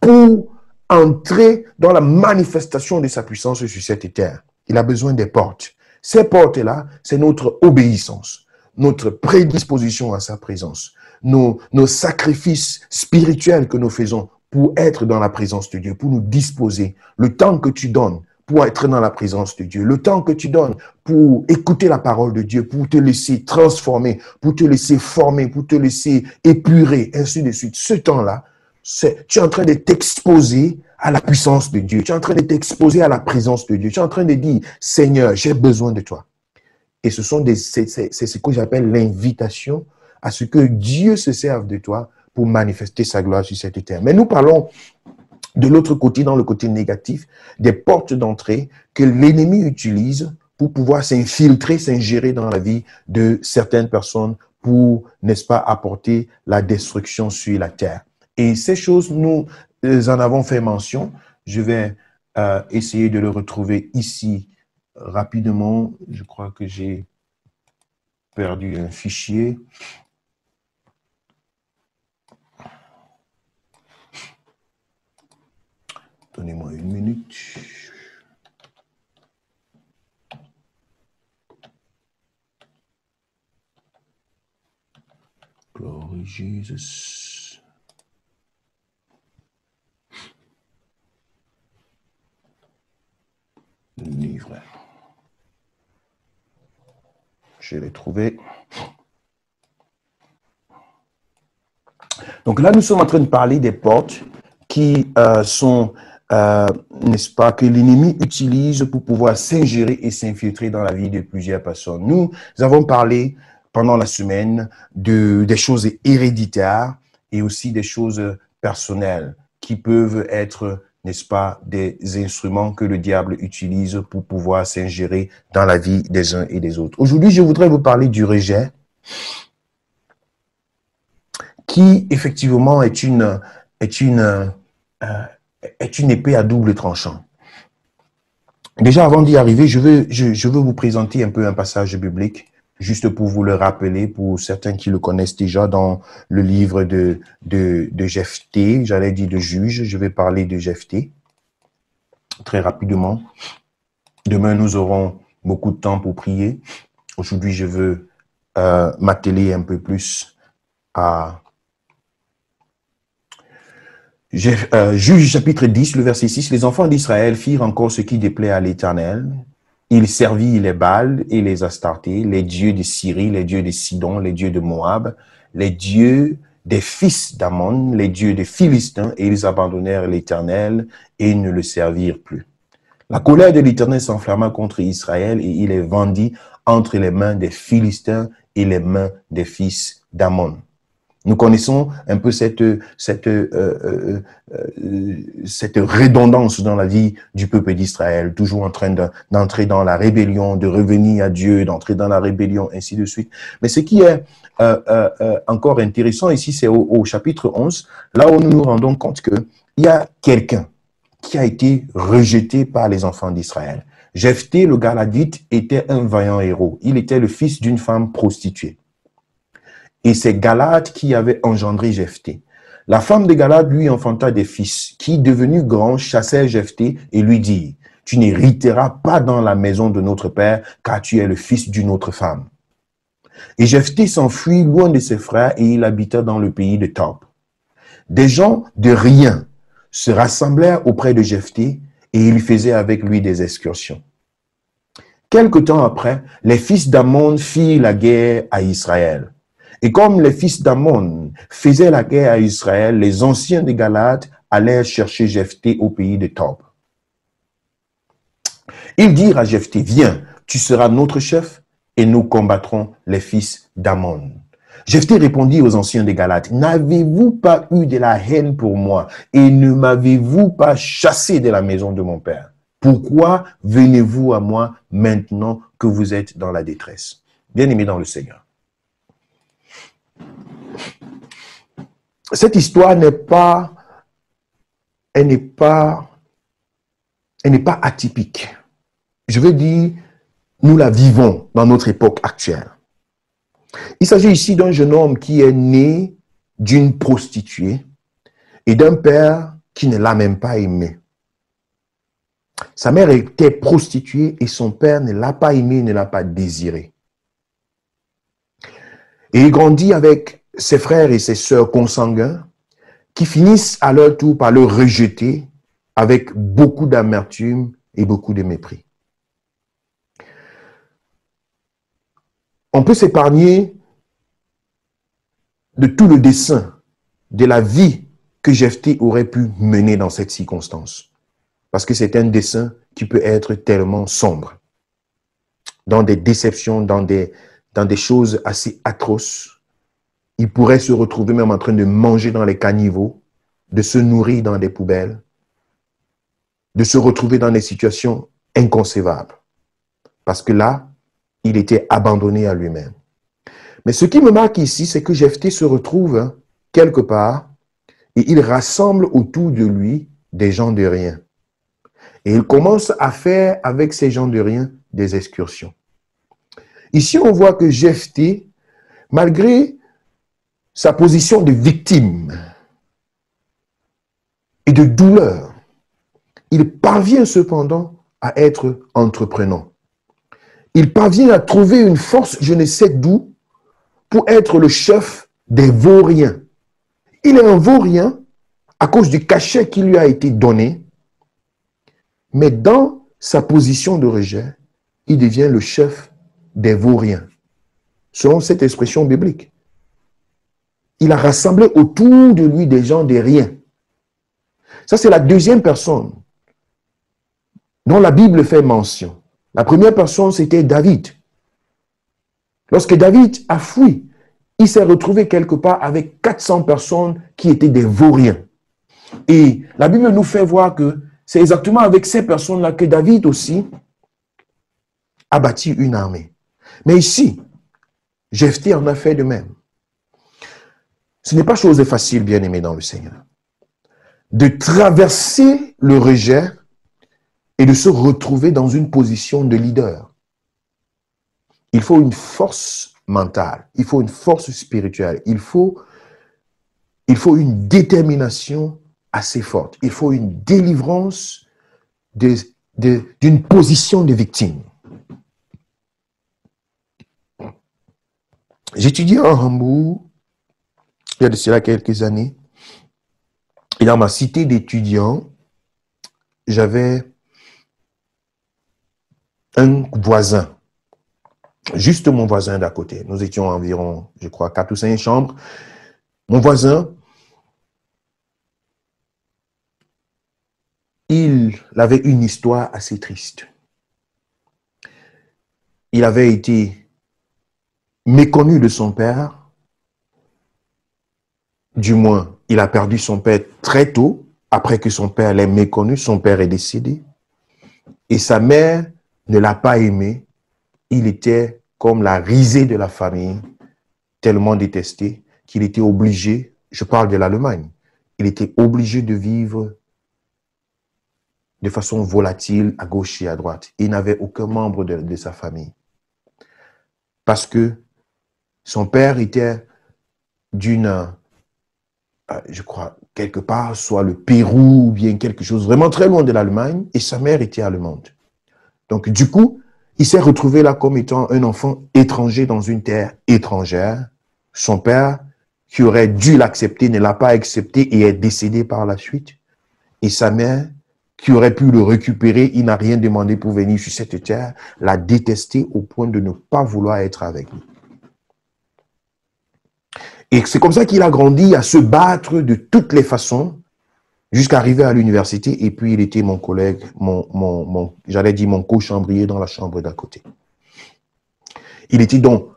pour entrer dans la manifestation de sa puissance sur cette terre. Il a besoin des portes. Ces portes-là, c'est notre obéissance, notre prédisposition à sa présence, nos sacrifices spirituels que nous faisons pour être dans la présence de Dieu, pour nous disposer, le temps que tu donnes pour être dans la présence de Dieu, le temps que tu donnes pour écouter la parole de Dieu, pour te laisser transformer, pour te laisser former, pour te laisser épurer, ainsi de suite. Ce temps-là, tu es en train de t'exposer à la puissance de Dieu. Tu es en train de t'exposer à la présence de Dieu. Tu es en train de dire, Seigneur, j'ai besoin de toi. Et c'est ce que j'appelle l'invitation à ce que Dieu se serve de toi pour manifester sa gloire sur cette terre. Mais nous parlons de l'autre côté, dans le côté négatif, des portes d'entrée que l'ennemi utilise pour pouvoir s'infiltrer, s'ingérer dans la vie de certaines personnes pour, n'est-ce pas, apporter la destruction sur la terre. Et ces choses, nous en avons fait mention. Je vais essayer de le retrouver ici rapidement. Je crois que j'ai perdu un fichier. Donnez-moi une minute. Glory Jesus. Livre. Je l'ai trouvé. Donc là, nous sommes en train de parler des portes qui sont, n'est-ce pas, que l'ennemi utilise pour pouvoir s'ingérer et s'infiltrer dans la vie de plusieurs personnes. Nous avons parlé pendant la semaine des choses héréditaires et aussi des choses personnelles qui peuvent être, n'est-ce pas, des instruments que le diable utilise pour pouvoir s'ingérer dans la vie des uns et des autres. Aujourd'hui, je voudrais vous parler du rejet, qui effectivement est une épée à double tranchant. Déjà, avant d'y arriver, je veux vous présenter un peu un passage biblique, juste pour vous le rappeler, pour certains qui le connaissent déjà, dans le livre de Jephthé, j'allais dire de Juge, je vais parler de Jephthé. très rapidement. Demain, nous aurons beaucoup de temps pour prier. Aujourd'hui, je veux m'atteler un peu plus à Juge chapitre 10, le verset 6. Les enfants d'Israël firent encore ce qui déplaît à l'Éternel. Il servit les Baals et les Astartés, les dieux de Syrie, les dieux de Sidon, les dieux de Moab, les dieux des fils d'Ammon, les dieux des Philistins, et ils abandonnèrent l'Éternel et ne le servirent plus. La colère de l'Éternel s'enflamma contre Israël et il est vendit entre les mains des Philistins et les mains des fils d'Ammon. Nous connaissons un peu cette redondance dans la vie du peuple d'Israël, toujours en train d'entrer dans la rébellion, de revenir à Dieu, d'entrer dans la rébellion, ainsi de suite. Mais ce qui est encore intéressant ici, c'est au chapitre 11, là où nous nous rendons compte qu'il y a quelqu'un qui a été rejeté par les enfants d'Israël. Jephthé, le Galadite, était un vaillant héros. Il était le fils d'une femme prostituée. Et c'est Galad qui avait engendré Jephthé. La femme de Galad lui enfanta des fils qui, devenus grands, chassèrent Jephthé et lui dirent, « Tu n'hériteras pas dans la maison de notre père, car tu es le fils d'une autre femme. » Et Jephthé s'enfuit loin de ses frères et il habita dans le pays de Tob. Des gens de rien se rassemblèrent auprès de Jephthé et ils faisaient avec lui des excursions. Quelque temps après, les fils d'Ammon firent la guerre à Israël. Et comme les fils d'Ammon faisaient la guerre à Israël, les anciens de Galad allèrent chercher Jephthé au pays de Tob. Ils dirent à Jephthé, « Viens, tu seras notre chef et nous combattrons les fils d'Ammon. » Jephthé répondit aux anciens de Galad, « N'avez-vous pas eu de la haine pour moi et ne m'avez-vous pas chassé de la maison de mon père? Pourquoi venez-vous à moi maintenant que vous êtes dans la détresse? » Bien-aimés dans le Seigneur. Cette histoire n'est pas atypique. Je veux dire, nous la vivons dans notre époque actuelle. Il s'agit ici d'un jeune homme qui est né d'une prostituée et d'un père qui ne l'a même pas aimé. Sa mère était prostituée et son père ne l'a pas aimé, ne l'a pas désiré. Et il grandit avec ses frères et ses sœurs consanguins qui finissent à leur tour par le rejeter avec beaucoup d'amertume et beaucoup de mépris. On peut s'épargner de tout le dessein de la vie que Jephthé aurait pu mener dans cette circonstance. Parce que c'est un dessein qui peut être tellement sombre. Dans des déceptions, dans des choses assez atroces. Il pourrait se retrouver même en train de manger dans les caniveaux, de se nourrir dans des poubelles, de se retrouver dans des situations inconcevables. Parce que là, il était abandonné à lui-même. Mais ce qui me marque ici, c'est que Jephthé se retrouve quelque part et il rassemble autour de lui des gens de rien. Et il commence à faire avec ces gens de rien des excursions. Ici, on voit que Jephthé, malgré sa position de victime et de douleur, il parvient cependant à être entreprenant. Il parvient à trouver une force, je ne sais d'où, pour être le chef des vauriens. Il est un vaurien à cause du cachet qui lui a été donné, mais dans sa position de rejet, il devient le chef des vauriens, selon cette expression biblique. Il a rassemblé autour de lui des gens de rien. Ça, c'est la deuxième personne dont la Bible fait mention. La première personne, c'était David. Lorsque David a fui, il s'est retrouvé quelque part avec 400 personnes qui étaient des vauriens. Et la Bible nous fait voir que c'est exactement avec ces personnes-là que David aussi a bâti une armée. Mais ici, Jephthé en a fait de même. Ce n'est pas chose facile, bien-aimé dans le Seigneur, de traverser le rejet et de se retrouver dans une position de leader. Il faut une force mentale, il faut une force spirituelle, il faut une détermination assez forte, il faut une délivrance d'une position de victime. J'étudiais à Hambourg, il y a de cela quelques années, et dans ma cité d'étudiants, j'avais un voisin, juste mon voisin d'à côté. Nous étions environ, je crois, 4 ou 5 chambres. Mon voisin, il avait une histoire assez triste. Il avait été méconnu de son père. Du moins, il a perdu son père très tôt. Après que son père l'ait méconnu, son père est décédé. Et sa mère ne l'a pas aimé. Il était comme la risée de la famille, tellement détesté qu'il était obligé, je parle de l'Allemagne, il était obligé de vivre de façon volatile à gauche et à droite. Il n'avait aucun membre de sa famille. Parce que son père était d'une, je crois, quelque part, soit le Pérou ou bien quelque chose vraiment très loin de l'Allemagne, et sa mère était allemande. Donc, du coup, il s'est retrouvé là comme étant un enfant étranger dans une terre étrangère. Son père, qui aurait dû l'accepter, ne l'a pas accepté et est décédé par la suite. Et sa mère, qui aurait pu le récupérer, il n'a rien demandé pour venir sur cette terre, l'a détesté au point de ne pas vouloir être avec lui. Et c'est comme ça qu'il a grandi à se battre de toutes les façons jusqu'à arriver à l'université. Et puis, il était mon collègue, j'allais dire mon co-chambrier dans la chambre d'à côté. Il était donc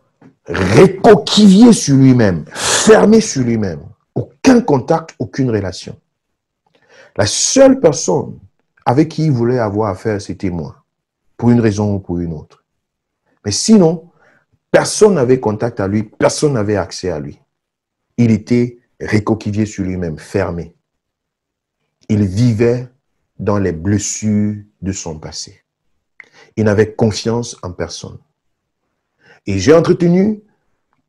récoquillé sur lui-même, fermé sur lui-même. Aucun contact, aucune relation. La seule personne avec qui il voulait avoir affaire, c'était moi, pour une raison ou pour une autre. Mais sinon, personne n'avait contact à lui, personne n'avait accès à lui. Il était récoquillé sur lui-même, fermé. Il vivait dans les blessures de son passé. Il n'avait confiance en personne. Et j'ai entretenu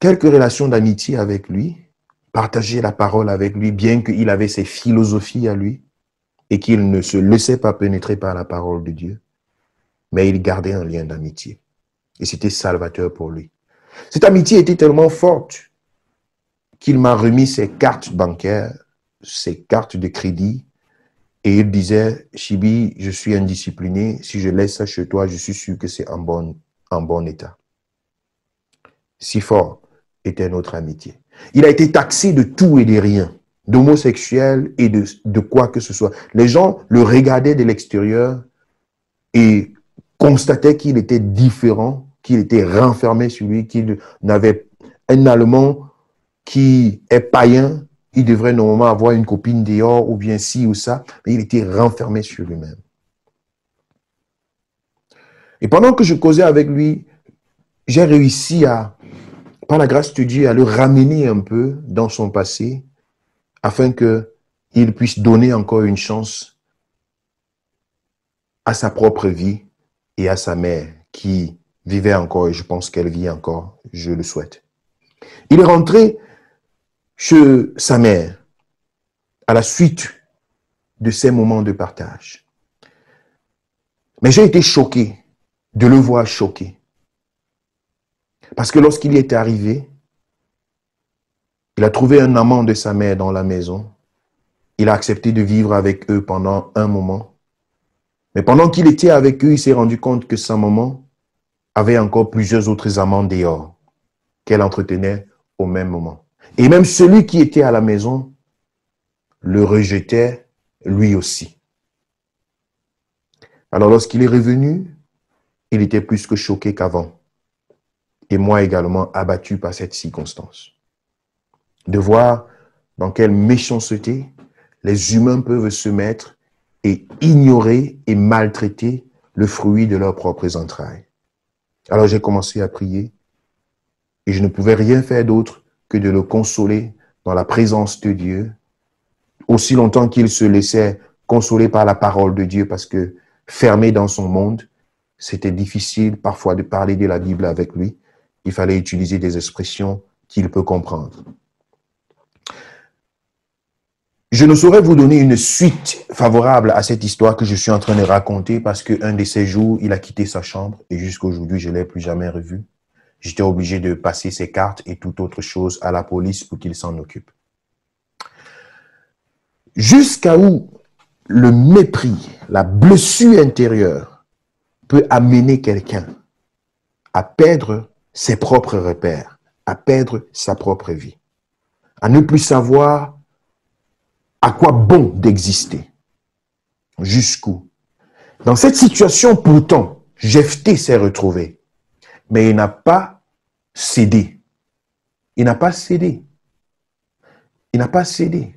quelques relations d'amitié avec lui, partagé la parole avec lui, bien qu'il avait ses philosophies à lui et qu'il ne se laissait pas pénétrer par la parole de Dieu. Mais il gardait un lien d'amitié. Et c'était salvateur pour lui. Cette amitié était tellement forte qu'il m'a remis ses cartes bancaires, ses cartes de crédit, et il disait, Chibi, je suis indiscipliné, si je laisse ça chez toi, je suis sûr que c'est en bon état. Si fort était notre amitié. Il a été taxé de tout et de rien, d'homosexuel et de quoi que ce soit. Les gens le regardaient de l'extérieur et constataient qu'il était différent, qu'il était renfermé sur lui, qu'il n'avait un Allemand qui est païen, il devrait normalement avoir une copine dehors ou bien ci ou ça, mais il était renfermé sur lui-même. Et pendant que je causais avec lui, j'ai réussi par la grâce de Dieu, à le ramener un peu dans son passé, afin qu'il puisse donner encore une chance à sa propre vie et à sa mère, qui vivait encore, et je pense qu'elle vit encore, je le souhaite. Il est rentré chez sa mère à la suite de ces moments de partage. Mais j'ai été choqué de le voir choqué. Parce que lorsqu'il y est arrivé, il a trouvé un amant de sa mère dans la maison. Il a accepté de vivre avec eux pendant un moment. Mais pendant qu'il était avec eux, il s'est rendu compte que sa maman avait encore plusieurs autres amants dehors qu'elle entretenait au même moment. Et même celui qui était à la maison le rejetait lui aussi. Alors lorsqu'il est revenu, il était plus que choqué qu'avant. Et moi également abattu par cette circonstance. De voir dans quelle méchanceté les humains peuvent se mettre et ignorer et maltraiter le fruit de leurs propres entrailles. Alors j'ai commencé à prier et je ne pouvais rien faire d'autre que de le consoler dans la présence de Dieu, aussi longtemps qu'il se laissait consoler par la parole de Dieu, parce que fermé dans son monde, c'était difficile parfois de parler de la Bible avec lui. Il fallait utiliser des expressions qu'il peut comprendre. Je ne saurais vous donner une suite favorable à cette histoire que je suis en train de raconter parce qu'un de ces jours, il a quitté sa chambre et jusqu'à aujourd'hui, je ne l'ai plus jamais revu. J'étais obligé de passer ses cartes et toute autre chose à la police pour qu'il s'en occupe. Jusqu'à où le mépris, la blessure intérieure peut amener quelqu'un à perdre ses propres repères, à perdre sa propre vie, à ne plus savoir à quoi bon d'exister. Jusqu'où? Dans cette situation, pourtant, Jephthé s'est retrouvé, mais il n'a pas cédé. Il n'a pas cédé. Il n'a pas cédé.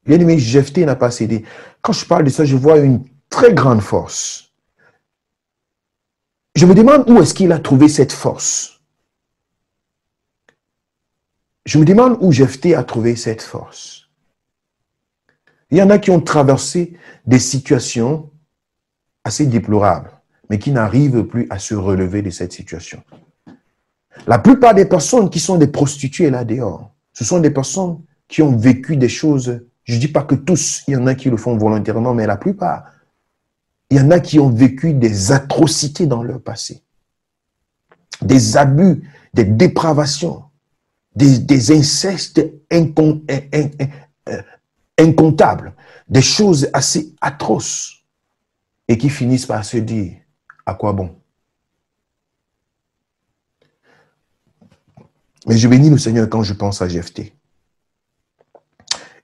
Bien aimé, Jephthé n'a pas cédé. Quand je parle de ça, je vois une très grande force. Je me demande où est-ce qu'il a trouvé cette force. Je me demande où Jephthé a trouvé cette force. Il y en a qui ont traversé des situations assez déplorables, mais qui n'arrivent plus à se relever de cette situation. La plupart des personnes qui sont des prostituées là dehors, ce sont des personnes qui ont vécu des choses. Je ne dis pas que tous, il y en a qui le font volontairement, mais la plupart, il y en a qui ont vécu des atrocités dans leur passé. Des abus, des dépravations, des incestes incomptables, des choses assez atroces et qui finissent par se dire, à quoi bon? Mais je bénis le Seigneur quand je pense à Jephthé.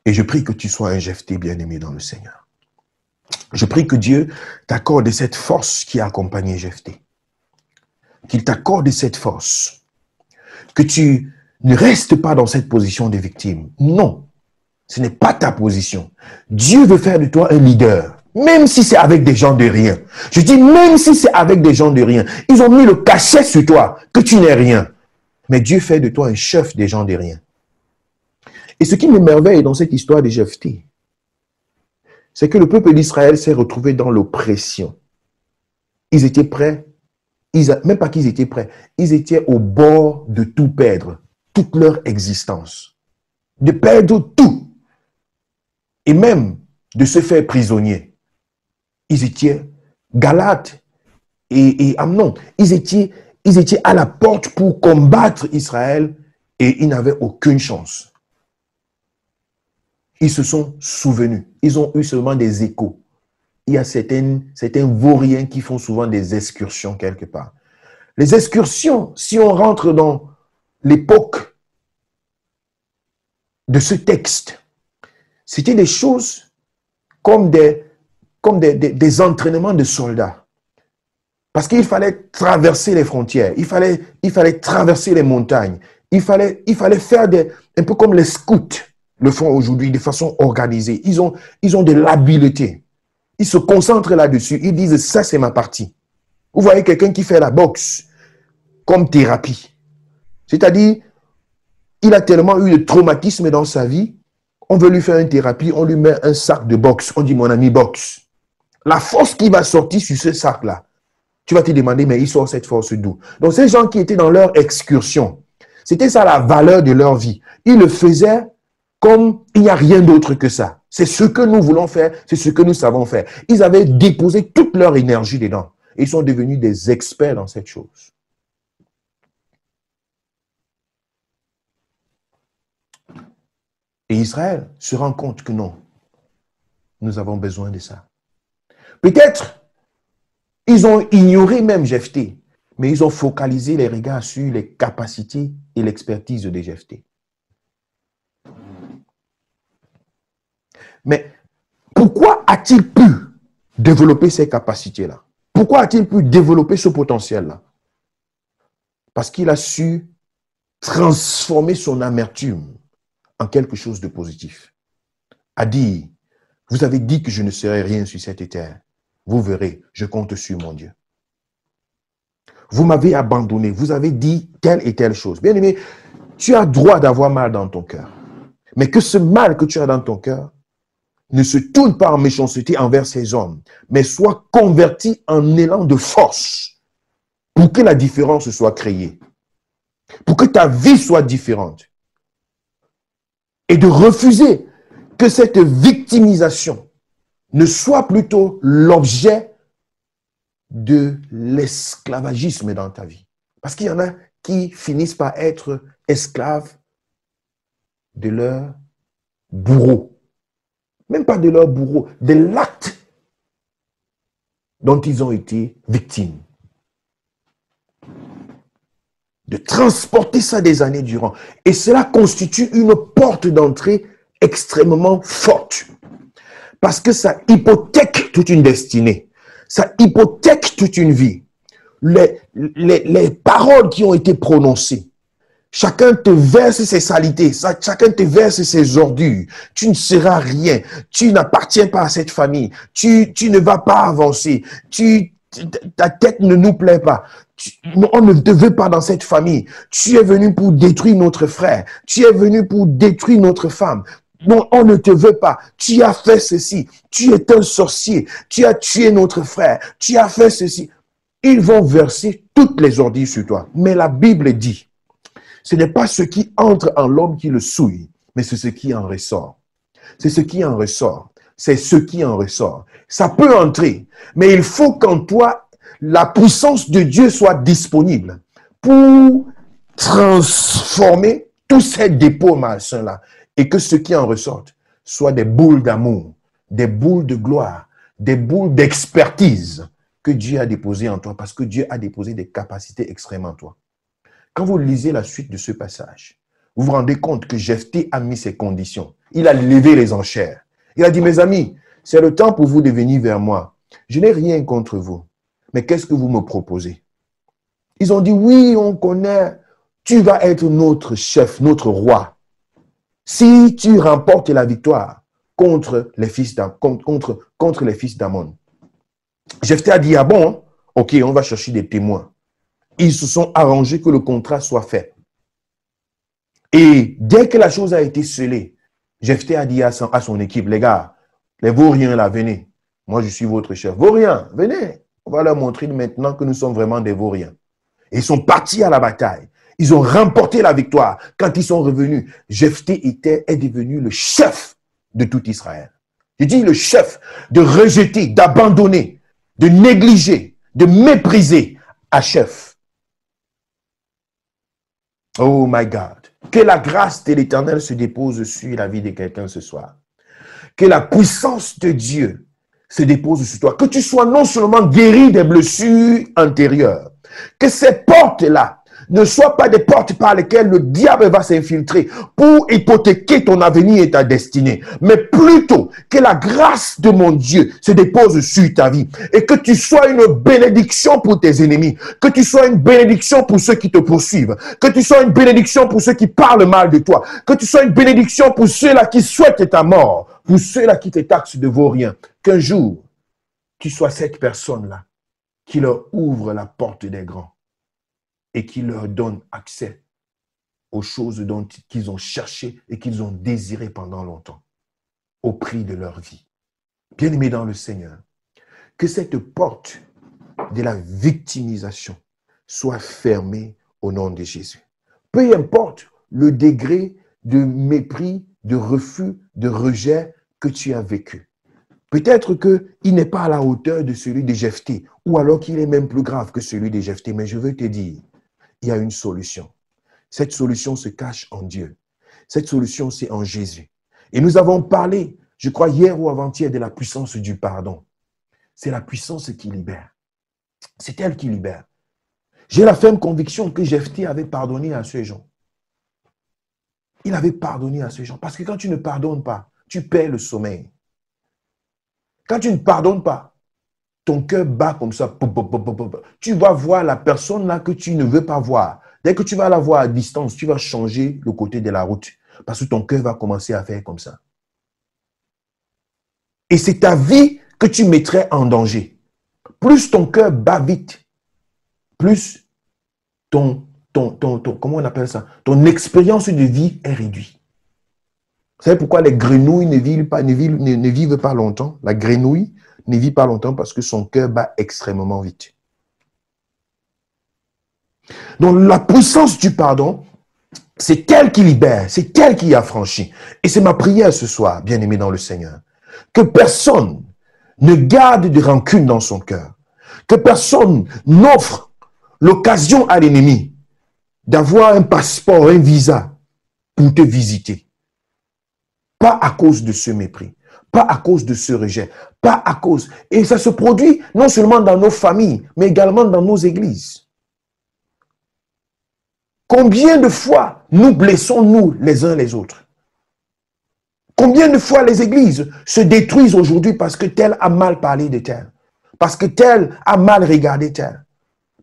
Et je prie que tu sois un Jephthé bien-aimé dans le Seigneur. Je prie que Dieu t'accorde cette force qui a accompagné Jephthé. Qu'il t'accorde cette force. Que tu ne restes pas dans cette position de victime. Non, ce n'est pas ta position. Dieu veut faire de toi un leader. Même si c'est avec des gens de rien. Je dis même si c'est avec des gens de rien. Ils ont mis le cachet sur toi que tu n'es rien. Mais Dieu fait de toi un chef des gens de rien. Et ce qui m'émerveille dans cette histoire de Jephthé, c'est que le peuple d'Israël s'est retrouvé dans l'oppression. Ils étaient prêts, même pas qu'ils étaient prêts, ils étaient au bord de tout perdre, toute leur existence. De perdre tout. Et même de se faire prisonnier. Ils étaient Galates et Amnon. Ils étaient à la porte pour combattre Israël et ils n'avaient aucune chance. Ils se sont souvenus. Ils ont eu seulement des échos. Il y a certains vauriens qui font souvent des excursions quelque part. Les excursions, si on rentre dans l'époque de ce texte, c'était des choses comme des entraînements de soldats. Parce qu'il fallait traverser les frontières, il fallait traverser les montagnes, il fallait faire un peu comme les scouts le font aujourd'hui de façon organisée. Ils ont de l'habileté. Ils se concentrent là-dessus. Ils disent, ça c'est ma partie. Vous voyez quelqu'un qui fait la boxe comme thérapie. C'est-à-dire, il a tellement eu de traumatisme dans sa vie, on veut lui faire une thérapie, on lui met un sac de boxe. On dit, mon ami, boxe. La force qui va sortir sur ce sac-là, tu vas te demander, mais il sort cette force d'où? Donc, ces gens qui étaient dans leur excursion, c'était ça la valeur de leur vie. Ils le faisaient comme il n'y a rien d'autre que ça. C'est ce que nous voulons faire, c'est ce que nous savons faire. Ils avaient déposé toute leur énergie dedans. Et ils sont devenus des experts dans cette chose. Et Israël se rend compte que non, nous avons besoin de ça. Peut-être, ils ont ignoré même Jephthé, mais ils ont focalisé les regards sur les capacités et l'expertise de Jephthé. Mais pourquoi a-t-il pu développer ces capacités-là? Pourquoi a-t-il pu développer ce potentiel-là? Parce qu'il a su transformer son amertume en quelque chose de positif. A dit, vous avez dit que je ne serai rien sur cette terre. Vous verrez, je compte sur mon Dieu. Vous m'avez abandonné, vous avez dit telle et telle chose. Bien aimé, tu as droit d'avoir mal dans ton cœur. Mais que ce mal que tu as dans ton cœur ne se tourne pas en méchanceté envers ces hommes, mais soit converti en élan de force pour que la différence soit créée, pour que ta vie soit différente. Et de refuser que cette victimisation ne soit plutôt l'objet de l'esclavagisme dans ta vie. Parce qu'il y en a qui finissent par être esclaves de leur bourreau. Même pas de leur bourreau, de l'acte dont ils ont été victimes. De transporter ça des années durant. Et cela constitue une porte d'entrée extrêmement forte. Parce que ça hypothèque toute une destinée. Ça hypothèque toute une vie. Les paroles qui ont été prononcées, chacun te verse ses saletés, chacun te verse ses ordures. Tu ne seras rien. Tu n'appartiens pas à cette famille. Tu ne vas pas avancer. Ta tête ne nous plaît pas. On ne te veut pas dans cette famille. Tu es venu pour détruire notre frère. Tu es venu pour détruire notre femme. Non, on ne te veut pas. Tu as fait ceci. Tu es un sorcier. Tu as tué notre frère. Tu as fait ceci. Ils vont verser toutes les ordures sur toi. Mais la Bible dit, ce n'est pas ce qui entre en l'homme qui le souille, mais c'est ce qui en ressort. C'est ce qui en ressort. C'est ce qui en ressort. Ça peut entrer, mais il faut qu'en toi, la puissance de Dieu soit disponible pour transformer tous ces dépôts malsains-là et que ce qui en ressorte soit des boules d'amour, des boules de gloire, des boules d'expertise que Dieu a déposées en toi parce que Dieu a déposé des capacités extrêmes en toi. Quand vous lisez la suite de ce passage, vous vous rendez compte que Jephthé a mis ses conditions. Il a levé les enchères. Il a dit, mes amis, c'est le temps pour vous de venir vers moi. Je n'ai rien contre vous. Mais qu'est-ce que vous me proposez? Ils ont dit, oui, on connaît, tu vas être notre chef, notre roi. Si tu remportes la victoire contre les fils d'Ammon. Jephthé a dit, ah bon, ok, on va chercher des témoins. Ils se sont arrangés que le contrat soit fait. Et dès que la chose a été scellée, Jephthé a dit à son équipe, les gars, les vauriens là, venez. Moi, je suis votre chef. Vauriens, venez. On va leur montrer maintenant que nous sommes vraiment des vauriens. Et ils sont partis à la bataille. Ils ont remporté la victoire. Quand ils sont revenus, Jephthé est devenu le chef de tout Israël. Je dis le chef de rejeter, d'abandonner, de négliger, de mépriser à chef. Oh my God. Que la grâce de l'Éternel se dépose sur la vie de quelqu'un ce soir. Que la puissance de Dieu se dépose sur toi. Que tu sois non seulement guéri des blessures antérieures, que ces portes-là ne soient pas des portes par lesquelles le diable va s'infiltrer pour hypothéquer ton avenir et ta destinée, mais plutôt que la grâce de mon Dieu se dépose sur ta vie et que tu sois une bénédiction pour tes ennemis, que tu sois une bénédiction pour ceux qui te poursuivent, que tu sois une bénédiction pour ceux qui parlent mal de toi, que tu sois une bénédiction pour ceux-là qui souhaitent ta mort, pour ceux-là qui te taxent de vaurien. Qu'un jour, tu sois cette personne-là qui leur ouvre la porte des grands et qui leur donne accès aux choses qu'ils ont cherchées et qu'ils ont désirées pendant longtemps, au prix de leur vie. Bien-aimés dans le Seigneur, que cette porte de la victimisation soit fermée au nom de Jésus. Peu importe le degré de mépris, de refus, de rejet que tu as vécu. Peut-être qu'il n'est pas à la hauteur de celui de Jephthé, ou alors qu'il est même plus grave que celui de Jephthé, mais je veux te dire, il y a une solution. Cette solution se cache en Dieu. Cette solution, c'est en Jésus. Et nous avons parlé, je crois hier ou avant-hier, de la puissance du pardon. C'est la puissance qui libère. C'est elle qui libère. J'ai la ferme conviction que Jephthé avait pardonné à ces gens. Il avait pardonné à ces gens. Parce que quand tu ne pardonnes pas, tu perds le sommeil. Quand tu ne pardonnes pas, ton cœur bat comme ça. Tu vas voir la personne là que tu ne veux pas voir. Dès que tu vas la voir à distance, tu vas changer le côté de la route. Parce que ton cœur va commencer à faire comme ça. Et c'est ta vie que tu mettrais en danger. Plus ton cœur bat vite, plus comment on appelle ça? Ton expérience de vie est réduite. Vous savez pourquoi les grenouilles ne vivent pas longtemps? La grenouille ne vit pas longtemps parce que son cœur bat extrêmement vite. Donc la puissance du pardon C'est elle qui libère, c'est elle qui affranchit. Et c'est ma prière ce soir, bien-aimé dans le Seigneur, que personne ne garde de rancune dans son cœur, que personne n'offre l'occasion à l'ennemi d'avoir un passeport, un visa pour te visiter. Pas à cause de ce mépris, pas à cause de ce rejet, pas à cause. Et ça se produit non seulement dans nos familles, mais également dans nos églises. Combien de fois nous blessons-nous les uns les autres? Combien de fois les églises se détruisent aujourd'hui parce que tel a mal parlé de tel, parce que tel a mal regardé tel,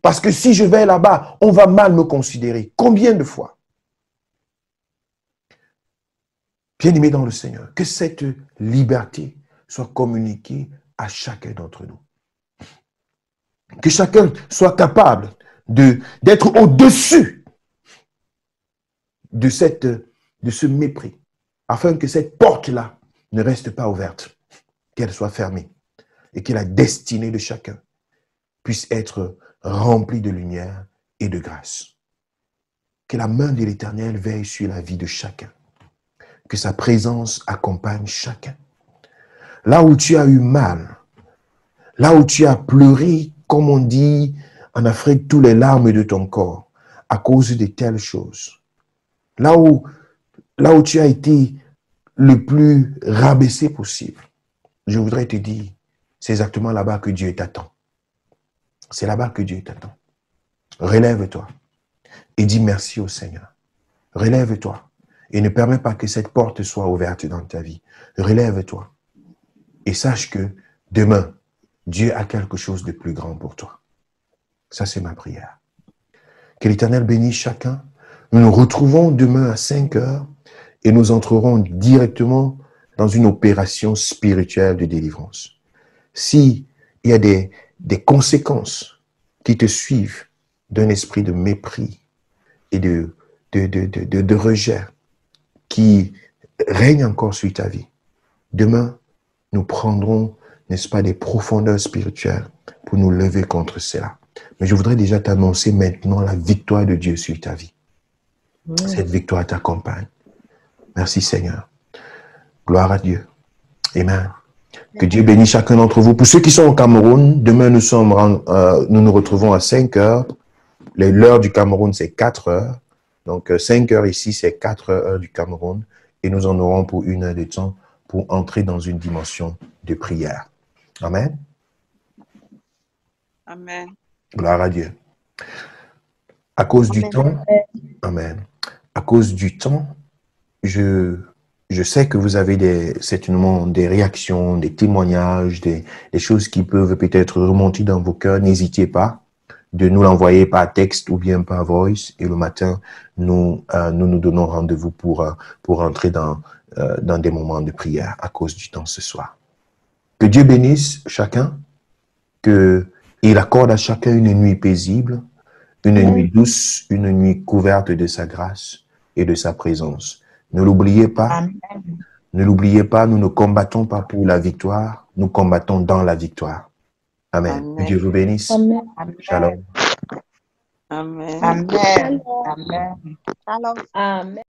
parce que si je vais là-bas, on va mal me considérer. Combien de fois? Bien-aimés dans le Seigneur, que cette liberté soit communiquée à chacun d'entre nous. Que chacun soit capable d'être au-dessus de ce mépris, afin que cette porte-là ne reste pas ouverte, qu'elle soit fermée et que la destinée de chacun puisse être remplie de lumière et de grâce. Que la main de l'Éternel veille sur la vie de chacun. Que sa présence accompagne chacun. Là où tu as eu mal, là où tu as pleuré, comme on dit en Afrique, tous les larmes de ton corps, à cause de telles choses. Là où tu as été le plus rabaissé possible, je voudrais te dire, c'est exactement là-bas que Dieu t'attend. C'est là-bas que Dieu t'attend. Relève-toi et dis merci au Seigneur. Relève-toi et ne permets pas que cette porte soit ouverte dans ta vie. Relève-toi et sache que demain, Dieu a quelque chose de plus grand pour toi. Ça, c'est ma prière. Que l'Éternel bénisse chacun. Nous nous retrouvons demain à 5 heures et nous entrerons directement dans une opération spirituelle de délivrance. S'il y a des conséquences qui te suivent d'un esprit de mépris et de rejet qui règne encore sur ta vie, demain, nous prendrons, n'est-ce pas, des profondeurs spirituelles pour nous lever contre cela. Mais je voudrais déjà t'annoncer maintenant la victoire de Dieu sur ta vie. Cette victoire t'accompagne. Merci Seigneur. Gloire à Dieu. Amen. Que Dieu bénisse chacun d'entre vous. Pour ceux qui sont au Cameroun, demain nous nous retrouvons à 5 heures. L'heure du Cameroun, c'est 4 heures. Donc 5 heures ici, c'est 4 heures du Cameroun. Et nous en aurons pour 1 heure de temps pour entrer dans une dimension de prière. Amen. Amen. Gloire à Dieu. À cause du temps, amen. À cause du temps, je sais que vous avez certainement des réactions, des témoignages, des choses qui peuvent peut-être remonter dans vos cœurs. N'hésitez pas de nous l'envoyer par texte ou bien par voice. Et le matin, nous donnons rendez-vous pour entrer dans des moments de prière à cause du temps ce soir. Que Dieu bénisse chacun, qu'il accorde à chacun une nuit paisible, une nuit douce, une nuit couverte de sa grâce et de sa présence. Ne l'oubliez pas. Amen. Ne l'oubliez pas, nous ne combattons pas pour la victoire, nous combattons dans la victoire. Amen. Amen. Que Dieu vous bénisse. Amen. Shalom. Amen. Amen. Amen. Shalom. Amen.